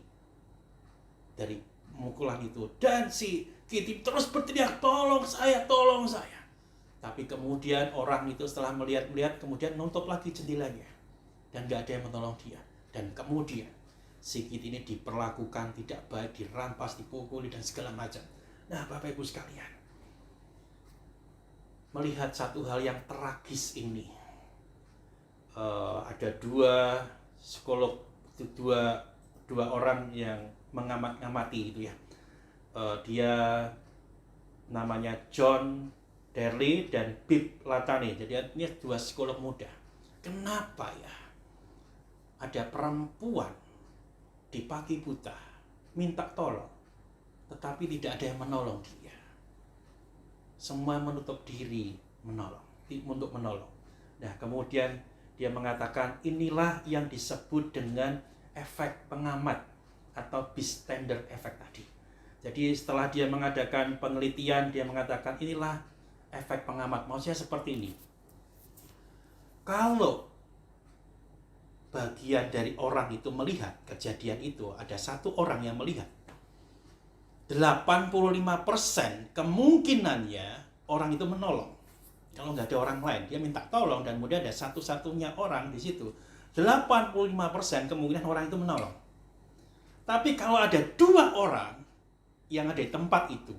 dari pemukulan itu. Dan si Kitty terus berteriak, tolong saya, tolong saya. Tapi kemudian orang itu setelah melihat-lihat, kemudian nutup lagi jendelanya. Dan gak ada yang menolong dia. Dan kemudian si Kitty ini diperlakukan tidak baik, dirampas, dipukuli, dan segala macam. Nah, Bapak Ibu sekalian, melihat satu hal yang tragis ini, ada dua psikolog, dua orang yang mengamati itu ya. Dia namanya John Darley dan Bibb Latany. Jadi ini dua psikolog muda. Kenapa ya ada perempuan di pagi buta minta tolong, tetapi tidak ada yang menolong dia? Semua menutup diri untuk menolong. Nah, kemudian dia mengatakan inilah yang disebut dengan efek pengamat atau bystander effect tadi. Jadi setelah dia mengadakan penelitian, dia mengatakan inilah efek pengamat. Maksudnya seperti ini. Kalau bagian dari orang itu melihat kejadian itu, ada satu orang yang melihat, 85% kemungkinannya orang itu menolong. Kalau nggak ada orang lain, dia minta tolong dan kemudian ada satu-satunya orang di situ, 85% kemungkinan orang itu menolong. Tapi kalau ada 2 orang yang ada di tempat itu,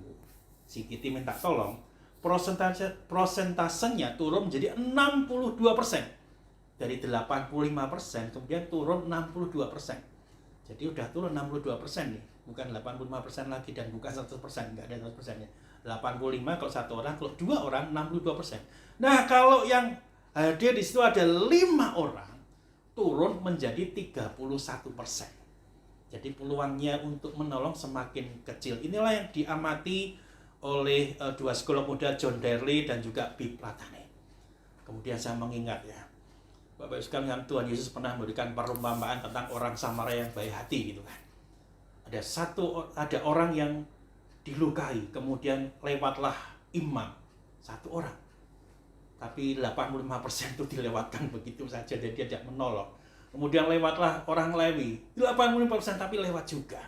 si Kitty minta tolong, prosentasenya turun menjadi 62%. Dari 85% kemudian turun 62%. Jadi udah turun 62% nih, bukan 85% lagi dan bukan 100%, nggak ada 100%-nya. 85 kalau 1 orang, kalau 2 orang 62%. Nah, kalau yang hadir di situ ada 5 orang, turun menjadi 31%. Jadi peluangnya untuk menolong semakin kecil. Inilah yang diamati oleh 2 psikolog muda, John Darley dan juga Bill Platane. Kemudian saya mengingat ya, Bapak Ibu sekalian, Tuhan Yesus pernah memberikan perumpamaan tentang orang Samaria yang baik hati gitu kan. Ada orang yang dilukai, kemudian lewatlah imam, 1 orang. Tapi 85% itu dilewatkan begitu saja dan dia tidak menolong. Kemudian lewatlah orang Lewi, 85% tapi lewat juga.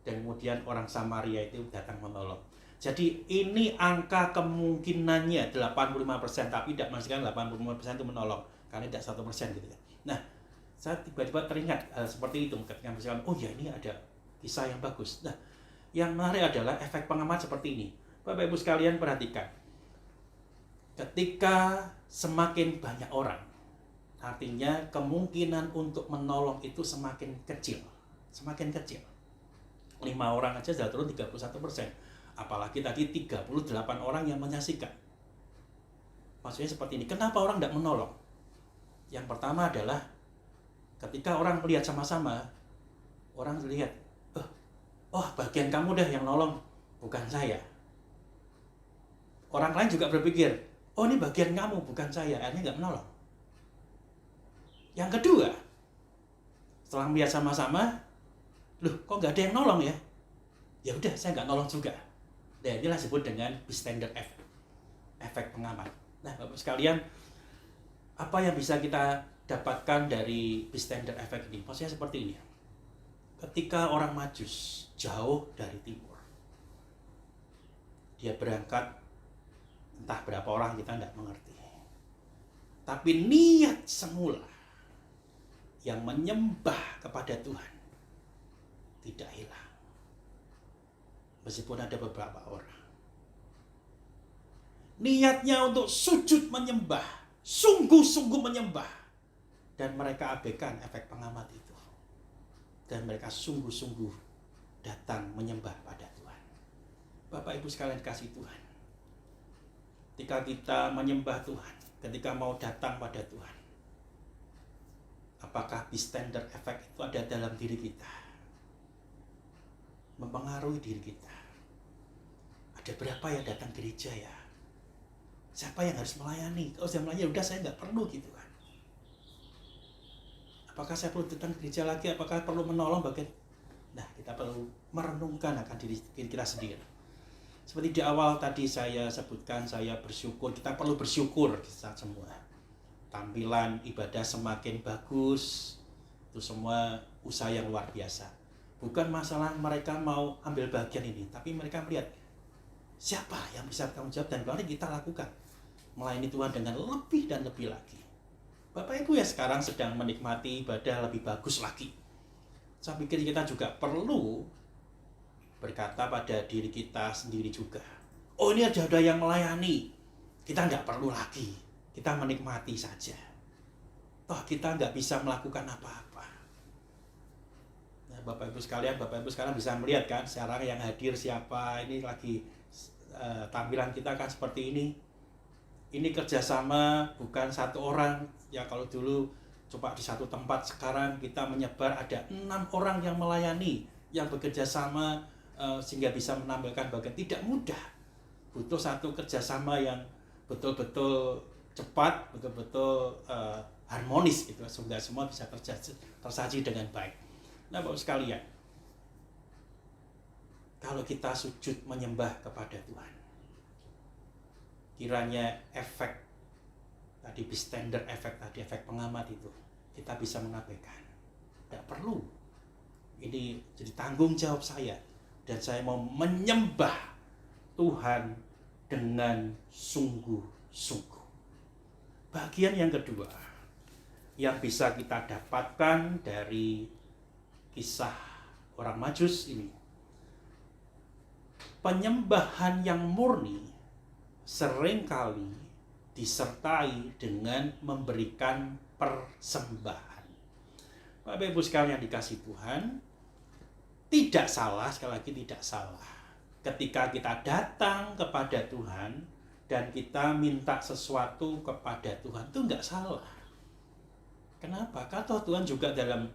Dan kemudian orang Samaria itu datang menolong. Jadi ini angka kemungkinannya 85%, tapi tidak memastikan 85% itu menolong. Karena tidak 1% gitu ya. Nah, saya tiba-tiba teringat seperti itu ketika misalkan, oh ya ini ada kisah yang bagus. Nah, yang menarik adalah efek pengamat seperti ini. Bapak Ibu sekalian perhatikan. Ketika semakin banyak orang, artinya kemungkinan untuk menolong itu semakin kecil. Semakin kecil. 5 orang aja sudah turun 31%. Apalagi tadi 38 orang yang menyaksikan. Maksudnya seperti ini. Kenapa orang tidak menolong? Yang pertama adalah ketika orang melihat sama-sama, orang lihat, oh bagian kamu dah yang nolong, bukan saya. Orang lain juga berpikir, oh ini bagian kamu, bukan saya. Akhirnya nggak menolong. Yang kedua, setelah melihat sama-sama, loh kok nggak ada yang nolong ya? Ya udah, saya nggak nolong juga. Dan inilah disebut dengan bystander effect, efek pengamat. Nah, Bapak sekalian, apa yang bisa kita dapatkan dari bystander effect ini? Maksudnya seperti ini. Ketika orang Majus jauh dari timur, dia berangkat, entah berapa orang kita tidak mengerti. Tapi niat semula yang menyembah kepada Tuhan tidak hilang. Meskipun ada beberapa orang. Niatnya untuk sujud menyembah, sungguh-sungguh menyembah. Dan mereka abaikan efek pengamat itu. Dan mereka sungguh-sungguh datang menyembah pada Tuhan. Bapak Ibu sekalian kasih Tuhan. Ketika kita menyembah Tuhan, ketika mau datang pada Tuhan, apakah bystander effect itu ada dalam diri kita? Mempengaruhi diri kita. Ada berapa yang datang gereja ya? Siapa yang harus melayani? Kalau saya melayani, udah saya nggak perlu gitu kan. Apakah saya perlu datang gereja lagi? Apakah perlu menolong bagian? Nah, kita perlu merenungkan akan diri kita sendiri. Seperti di awal tadi saya sebutkan, saya bersyukur. Kita perlu bersyukur kita semua. Tampilan ibadah semakin bagus, itu semua usaha yang luar biasa. Bukan masalah mereka mau ambil bagian ini, tapi mereka melihat siapa yang bisa bertanggung jawab dan mari kita lakukan. Melayani Tuhan dengan lebih dan lebih lagi. Bapak Ibu ya sekarang sedang menikmati ibadah lebih bagus lagi. Saya pikir kita juga perlu berkata pada diri kita sendiri juga. Oh ini ada yang melayani. Kita nggak perlu lagi. Kita menikmati saja. Toh kita nggak bisa melakukan apa-apa. Nah, Bapak Ibu sekalian bisa melihat kan sekarang yang hadir siapa. Ini lagi tampilan kita kan seperti ini. Ini kerjasama bukan satu orang. Ya kalau dulu coba di satu tempat, sekarang kita menyebar ada 6 orang yang melayani, yang bekerja sama sehingga bisa menampilkan bagian. Tidak mudah. Butuh satu kerjasama yang betul-betul cepat, betul-betul harmonis gitu, sehingga semua bisa tersaji dengan baik. Nah, Bapak sekalian, kalau kita sujud menyembah kepada Tuhan, kiranya efek tadi bystander effect tadi, efek pengamat itu kita bisa mengabaikan. Tidak perlu. Ini jadi tanggung jawab saya dan saya mau menyembah Tuhan dengan sungguh sungguh-sungguh. Bagian yang kedua yang bisa kita dapatkan dari kisah orang Majus ini, penyembahan yang murni seringkali disertai dengan memberikan persembahan. Bapak Ibu sekalian dikasih Tuhan, tidak salah, sekali lagi tidak salah, ketika kita datang kepada Tuhan dan kita minta sesuatu kepada Tuhan, itu nggak salah. Kenapa? Karena Tuhan juga dalam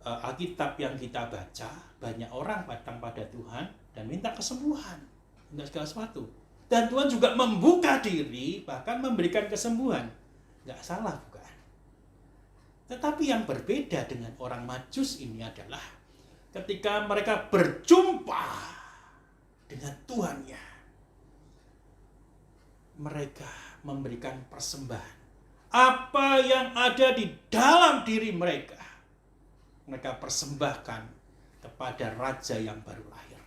Alkitab yang kita baca, banyak orang datang pada Tuhan dan minta kesembuhan, minta segala sesuatu. Dan Tuhan juga membuka diri, bahkan memberikan kesembuhan. Nggak salah, bukan? Tetapi yang berbeda dengan orang Majus ini adalah ketika mereka berjumpa dengan Tuhannya, mereka memberikan persembahan. Apa yang ada di dalam diri mereka, mereka persembahkan kepada Raja yang baru lahir.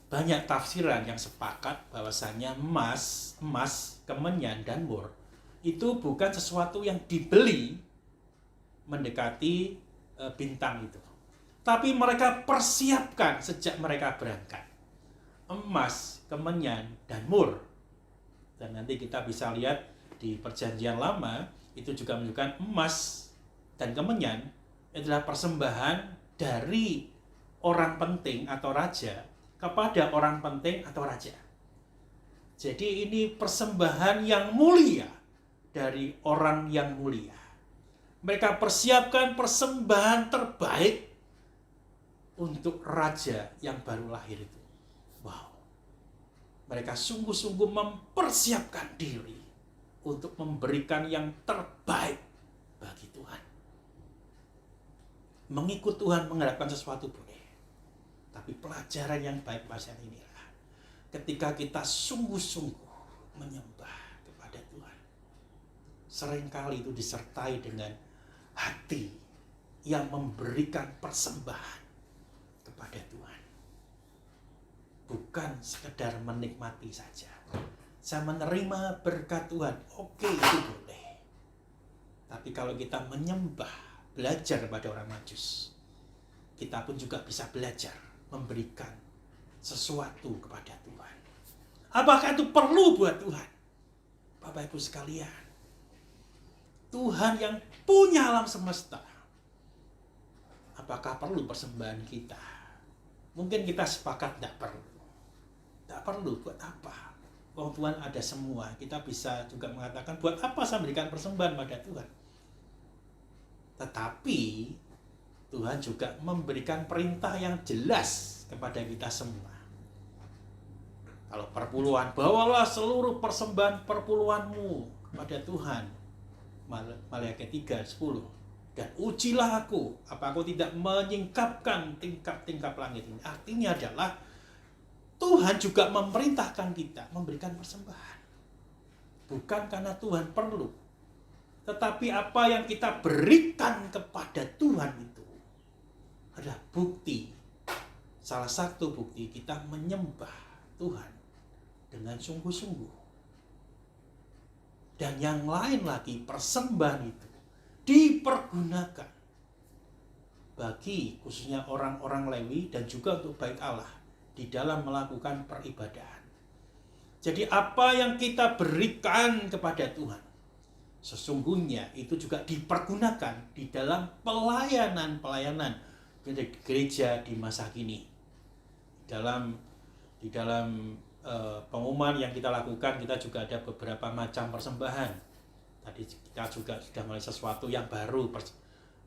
Banyak tafsiran yang sepakat bahwasanya emas, kemenyan, dan mur itu bukan sesuatu yang dibeli mendekati bintang itu. Tapi mereka persiapkan sejak mereka berangkat. Emas, kemenyan, dan mur. Dan nanti kita bisa lihat di Perjanjian Lama itu juga menunjukkan emas dan kemenyan adalah persembahan dari orang penting atau raja kepada orang penting atau raja. Jadi ini persembahan yang mulia dari orang yang mulia. Mereka persiapkan persembahan terbaik untuk raja yang baru lahir itu. Wow. Mereka sungguh-sungguh mempersiapkan diri untuk memberikan yang terbaik bagi Tuhan. Mengikut Tuhan mengharapkan sesuatu boleh. Tapi pelajaran yang baik pasien inilah ketika kita sungguh-sungguh menyembah kepada Tuhan. Seringkali itu disertai dengan hati yang memberikan persembahan kepada Tuhan. Bukan sekedar menikmati saja. Saya menerima berkat Tuhan, oke, itu boleh. Tapi kalau kita menyembah, belajar pada orang Majus, kita pun juga bisa belajar memberikan sesuatu kepada Tuhan. Apakah itu perlu buat Tuhan? Bapak Ibu sekalian, Tuhan yang punya alam semesta, apakah perlu persembahan kita? Mungkin kita sepakat tidak perlu. Tidak perlu, buat apa? Wong Tuhan ada semua. Kita bisa juga mengatakan, buat apa saya memberikan persembahan pada Tuhan? Tetapi Tuhan juga memberikan perintah yang jelas kepada kita semua. Kalau perpuluhan, bawalah seluruh persembahan perpuluhanmu kepada Tuhan. Maleakhi 3:10. Dan ujilah aku, apa aku tidak menyingkapkan tingkap-tingkap langit ini. Artinya adalah Tuhan juga memerintahkan kita memberikan persembahan. Bukan karena Tuhan perlu, tetapi apa yang kita berikan kepada Tuhan itu adalah bukti, salah satu bukti kita menyembah Tuhan dengan sungguh-sungguh. Dan yang lain lagi, persembahan itu dipergunakan bagi khususnya orang-orang Lewi dan juga untuk bait Allah di dalam melakukan peribadahan. Jadi apa yang kita berikan kepada Tuhan, sesungguhnya itu juga dipergunakan di dalam pelayanan gereja di masa kini. Di dalam pengumuman yang kita lakukan, kita juga ada beberapa macam persembahan. Tadi kita juga sudah mulai sesuatu yang baru.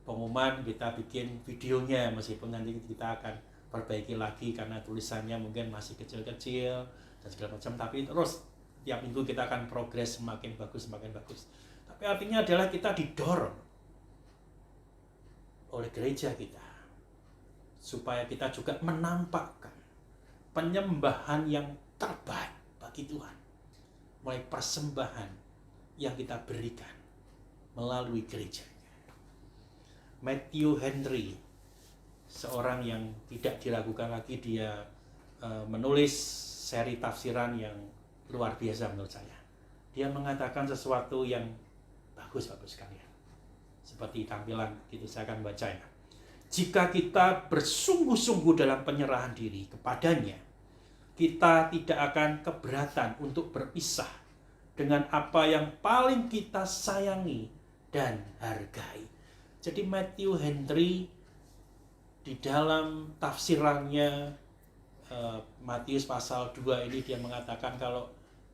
Pengumuman kita bikin videonya, meskipun nanti kita akan perbaiki lagi karena tulisannya mungkin masih kecil-kecil dan segala macam. Tapi terus tiap minggu kita akan progres semakin bagus. Tapi artinya adalah kita didorong oleh gereja kita supaya kita juga menampakkan penyembahan yang terbaik bagi Tuhan, mulai persembahan yang kita berikan melalui gerejanya. Matthew Henry, seorang yang tidak diragukan lagi, dia menulis seri tafsiran yang luar biasa menurut saya. Dia mengatakan sesuatu yang bagus sekalian. Seperti tampilan gitu saya akan baca ya. Jika kita bersungguh-sungguh dalam penyerahan diri kepadanya, kita tidak akan keberatan untuk berpisah dengan apa yang paling kita sayangi dan hargai. Jadi Matthew Henry di dalam tafsirannya Matius pasal 2 ini dia mengatakan kalau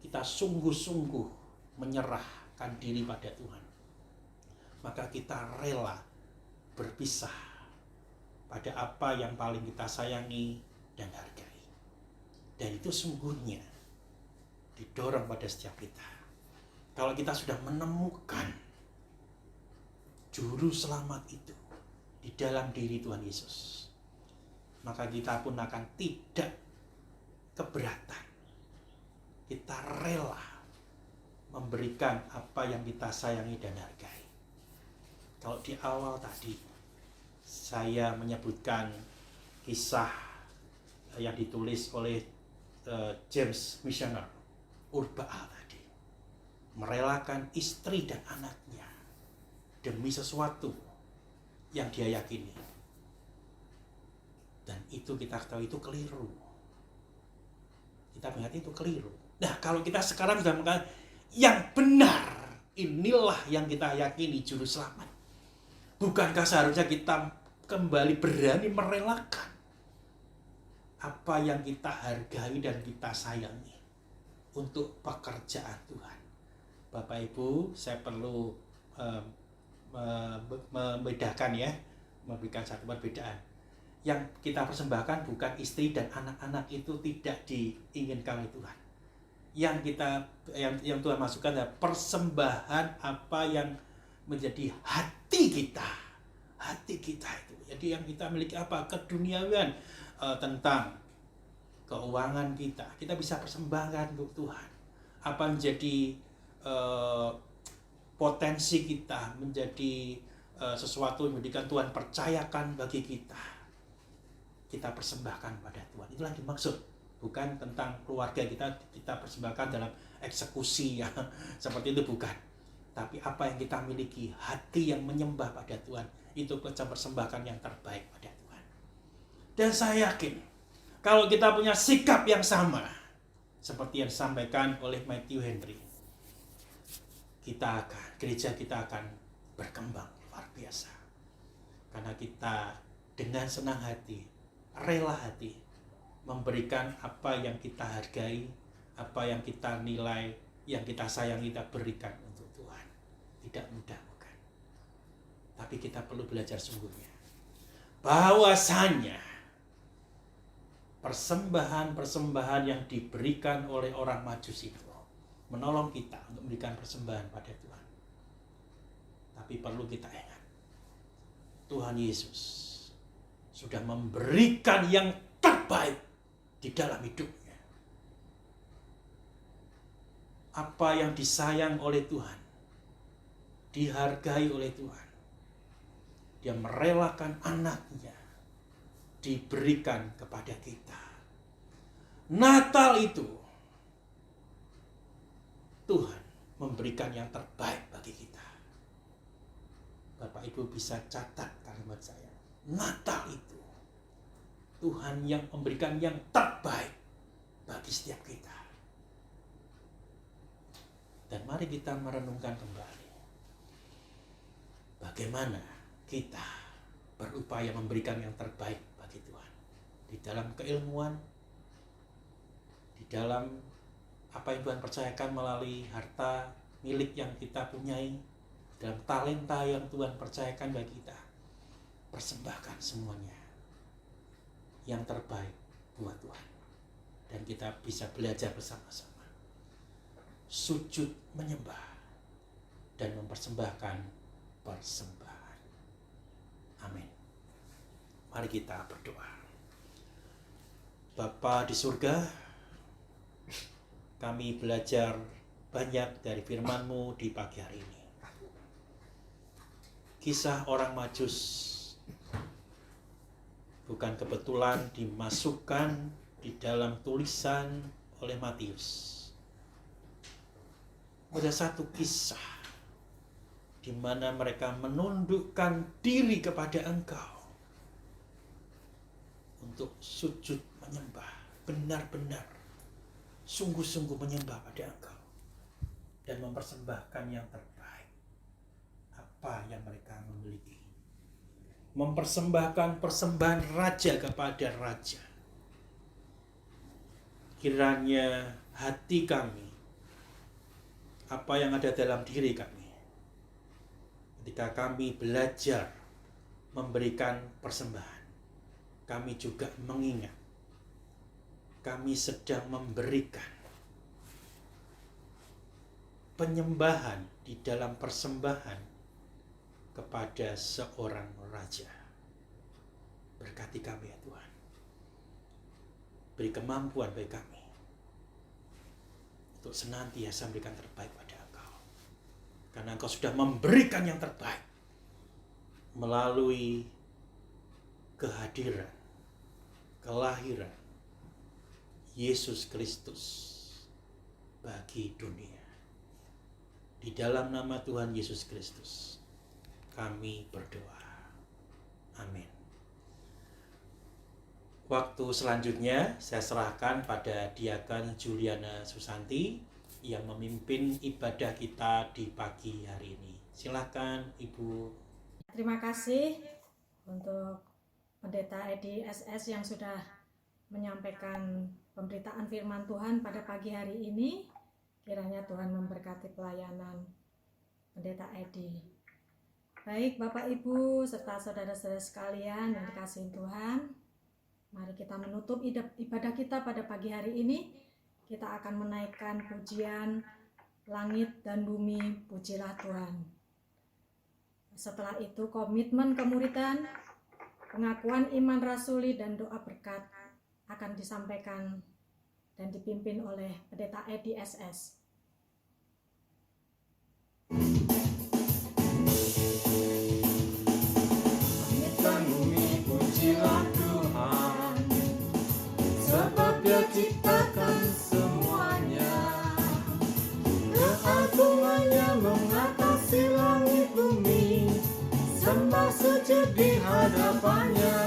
kita sungguh-sungguh menyerahkan diri pada Tuhan, maka kita rela berpisah pada apa yang paling kita sayangi dan hargai. Dan itu sungguhnya didorong pada setiap kita. Kalau kita sudah menemukan juru selamat itu di dalam diri Tuhan Yesus, maka kita pun akan tidak keberatan. Kita rela memberikan apa yang kita sayangi dan hargai. Kalau di awal tadi saya menyebutkan kisah yang ditulis oleh James Missioner, Urba'a tadi, merelakan istri dan anaknya demi sesuatu yang dia yakini. Dan itu kita tahu itu keliru. Kita melihat itu keliru. Nah, kalau kita sekarang sudah mengatakan yang benar, inilah yang kita yakini juru selamat. Bukankah seharusnya kita kembali berani merelakan apa yang kita hargai dan kita sayangi untuk pekerjaan Tuhan? Bapak Ibu, saya perlu membedakan ya, memberikan satu perbedaan. Yang kita persembahkan bukan istri dan anak-anak, itu tidak diinginkan oleh Tuhan. Yang Tuhan masukkan adalah persembahan apa yang menjadi hati kita itu. Jadi yang kita miliki apa? Keduniawian, tentang keuangan kita bisa persembahkan untuk Tuhan. Apa menjadi potensi kita, menjadi sesuatu yang menjadikan Tuhan percayakan bagi kita persembahkan pada Tuhan. Itulah yang dimaksud. Bukan tentang keluarga kita persembahkan dalam eksekusi ya, seperti itu, bukan. Tapi apa yang kita miliki, hati yang menyembah pada Tuhan, itu kita persembahkan yang terbaik pada Tuhan. Dan saya yakin kalau kita punya sikap yang sama seperti yang disampaikan oleh Matthew Henry, gereja kita akan berkembang luar biasa. Karena kita dengan senang hati, rela hati memberikan apa yang kita hargai, apa yang kita nilai, yang kita sayangi, kita berikan untuk Tuhan. Tidak mudah, bukan? Tapi kita perlu belajar sungguhnya bahwasanya persembahan-persembahan yang diberikan oleh orang Majus itu menolong kita untuk memberikan persembahan pada Tuhan. Tapi perlu kita ingat, Tuhan Yesus sudah memberikan yang terbaik di dalam hidupnya. Apa yang disayang oleh Tuhan, dihargai oleh Tuhan, dia merelakan anaknya diberikan kepada kita. Natal itu Tuhan memberikan yang terbaik bagi kita. Bapak Ibu bisa catat kalimat saya. Natal itu Tuhan yang memberikan yang terbaik bagi setiap kita. Dan mari kita merenungkan kembali bagaimana kita berupaya memberikan yang terbaik bagi Tuhan di dalam keilmuan, di dalam apa yang Tuhan percayakan melalui harta milik yang kita punyai, dalam talenta yang Tuhan percayakan bagi kita. Persembahkan semuanya yang terbaik buat Tuhan. Dan kita bisa belajar bersama-sama sujud menyembah dan mempersembahkan persembahan. Amin. Mari kita berdoa. Bapa di surga, kami belajar banyak dari firman-Mu di pagi hari ini. Kisah orang Majus bukan kebetulan dimasukkan di dalam tulisan oleh Matius. Ada satu kisah di mana mereka menundukkan diri kepada Engkau untuk sujud menyembah, benar-benar sungguh-sungguh menyembah pada Engkau dan mempersembahkan yang terbaik apa yang mereka memiliki, mempersembahkan persembahan raja kepada raja. Kiranya hati kami, apa yang ada dalam diri kami, ketika kami belajar memberikan persembahan, kami juga mengingat kami sedang memberikan penyembahan di dalam persembahan kepada seorang raja. Berkati kami ya Tuhan. Beri kemampuan bagi kami untuk senantiasa memberikan terbaik pada Engkau. Karena Engkau sudah memberikan yang terbaik melalui kehadiran, kelahiran Yesus Kristus bagi dunia. Di dalam nama Tuhan Yesus Kristus kami berdoa. Amin. Waktu selanjutnya saya serahkan pada Diaken Juliana Susanti yang memimpin ibadah kita di pagi hari ini. Silakan Ibu. Terima kasih untuk Pendeta Edi SS yang sudah menyampaikan pemberitaan firman Tuhan pada pagi hari ini. Kiranya Tuhan memberkati pelayanan Pendeta Edi. Baik Bapak Ibu serta saudara-saudara sekalian yang dikasihi Tuhan, mari kita menutup ibadah kita pada pagi hari ini. Kita akan menaikkan pujian Langit dan Bumi, Pujilah Tuhan. Setelah itu komitmen kemuridan, pengakuan iman rasuli dan doa berkat akan disampaikan dan dipimpin oleh Pendeta Edi SS. Langit dan bumi pujilah Tuhan, sebab Dia ciptakan semuanya. Keagungannya mengatasi langit bumi, sembah sujud di hadapannya.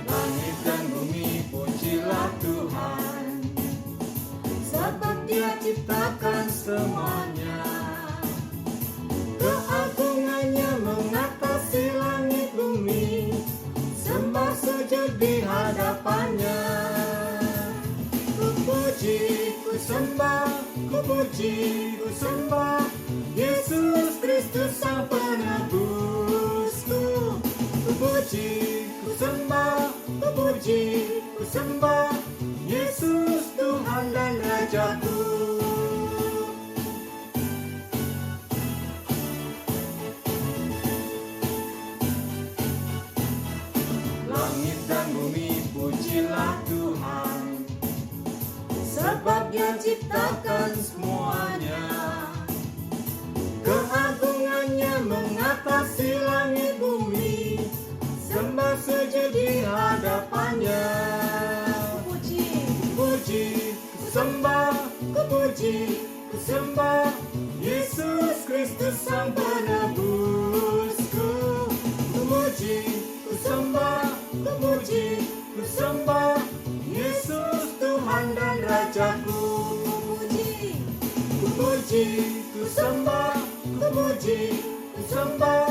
Langit dan bumi pujilah Tuhan, sebab Dia ciptakan semuanya. Keagungannya mengatasi langit bumi, sembah sujud di hadapannya. Ku puji, ku sembah, ku puji, ku sembah Yesus Kristus Sang Penebusku. Ku puji, ku sembah, ku puji, ku sembah Yesus Tuhan dan Rajaku. Langit dan bumi pujilah Tuhan, sebab Dia ciptakan semuanya. Keagungannya mengatasi langit bumi, sembah sujud di hadapannya. Puji, puji, ku sembah, ku puji, ku sembah Yesus Kristus Sang Penebusku. Ku puji, ku sembah, ku puji, ku sembah Yesus Tuhan dan Rajaku. Ku puji, ku sembah, ku puji, ku sembah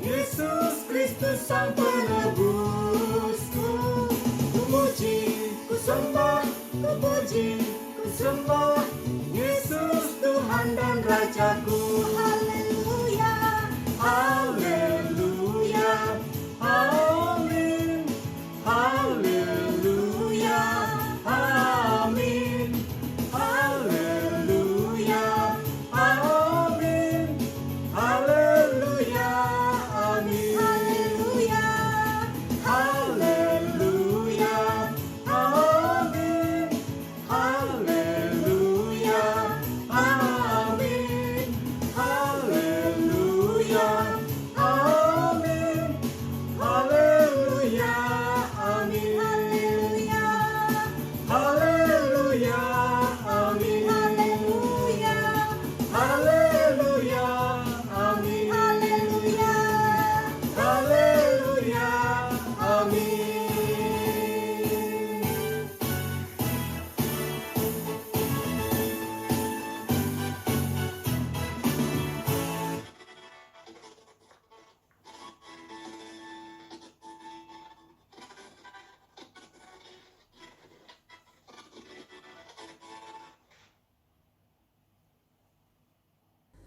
Yesus Kristus Sang Penebusku. Ku puji, ku sembah, ku puji, ku sembah Yesus Tuhan dan Rajaku. Haleluya, haleluya, amin, haleluya, amin, haleluya, amin, haleluya, amin, haleluya, haleluya, amin, haleluya, amin, haleluya,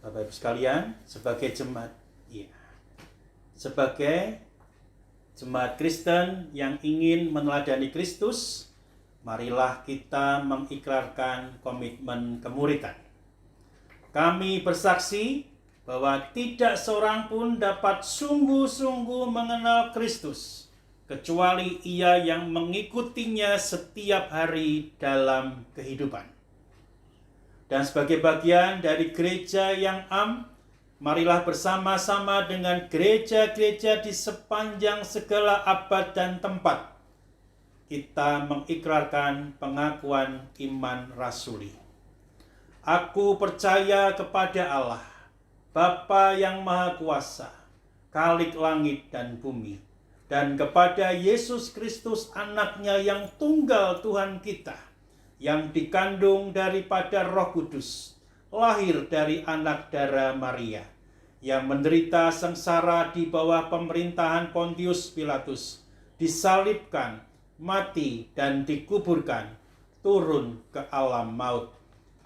Bapak Ibu sekalian, sebagai jemaat Kristen yang ingin meneladani Kristus, marilah kita mengikrarkan komitmen kemuridan. Kami bersaksi bahwa tidak seorang pun dapat sungguh-sungguh mengenal Kristus, kecuali ia yang mengikutinya setiap hari dalam kehidupan. Dan sebagai bagian dari gereja yang marilah bersama-sama dengan gereja-gereja di sepanjang segala abad dan tempat, kita mengikrarkan pengakuan iman rasuli. Aku percaya kepada Allah, Bapa yang Maha Kuasa, Khalik langit dan bumi, dan kepada Yesus Kristus anaknya yang tunggal Tuhan kita, yang dikandung daripada Roh Kudus, lahir dari anak darah Maria, yang menderita sengsara di bawah pemerintahan Pontius Pilatus, disalibkan, mati dan dikuburkan, turun ke alam maut.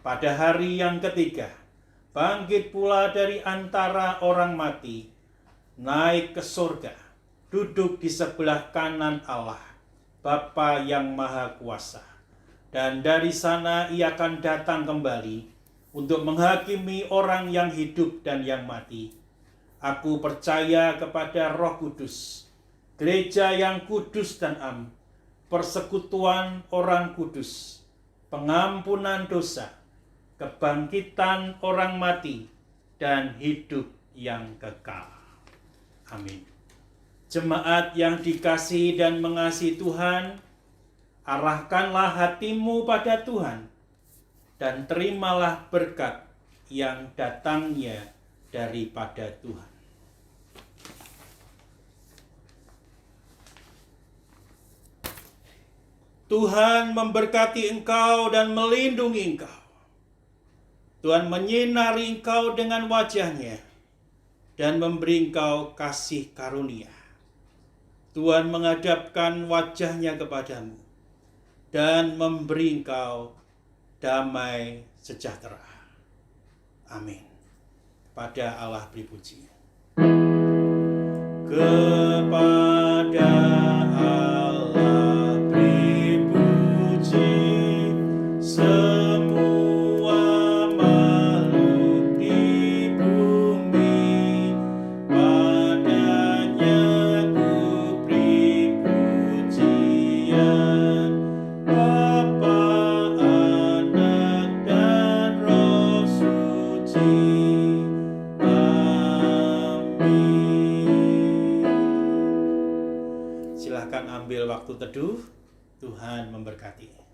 Pada hari yang ketiga, bangkit pula dari antara orang mati, naik ke surga, duduk di sebelah kanan Allah, Bapa yang Maha Kuasa. Dan dari sana ia akan datang kembali untuk menghakimi orang yang hidup dan yang mati. Aku percaya kepada Roh Kudus, gereja yang kudus dan persekutuan orang kudus, pengampunan dosa, kebangkitan orang mati, dan hidup yang kekal. Amin. Jemaat yang dikasihi dan mengasihi Tuhan, arahkanlah hatimu pada Tuhan, dan terimalah berkat yang datangnya daripada Tuhan. Tuhan memberkati engkau dan melindungi engkau. Tuhan menyinari engkau dengan wajah-Nya dan memberi engkau kasih karunia. Tuhan menghadapkan wajah-Nya kepadamu dan memberi engkau damai sejahtera. Amin. Kepada Allah beri puji. Kepada Allah beri puji, semua makhluk di bumi, padanya ku beri pujian, Bapa, Anak, dan Roh Suci. Silahkan ambil waktu teduh. Tuhan memberkati.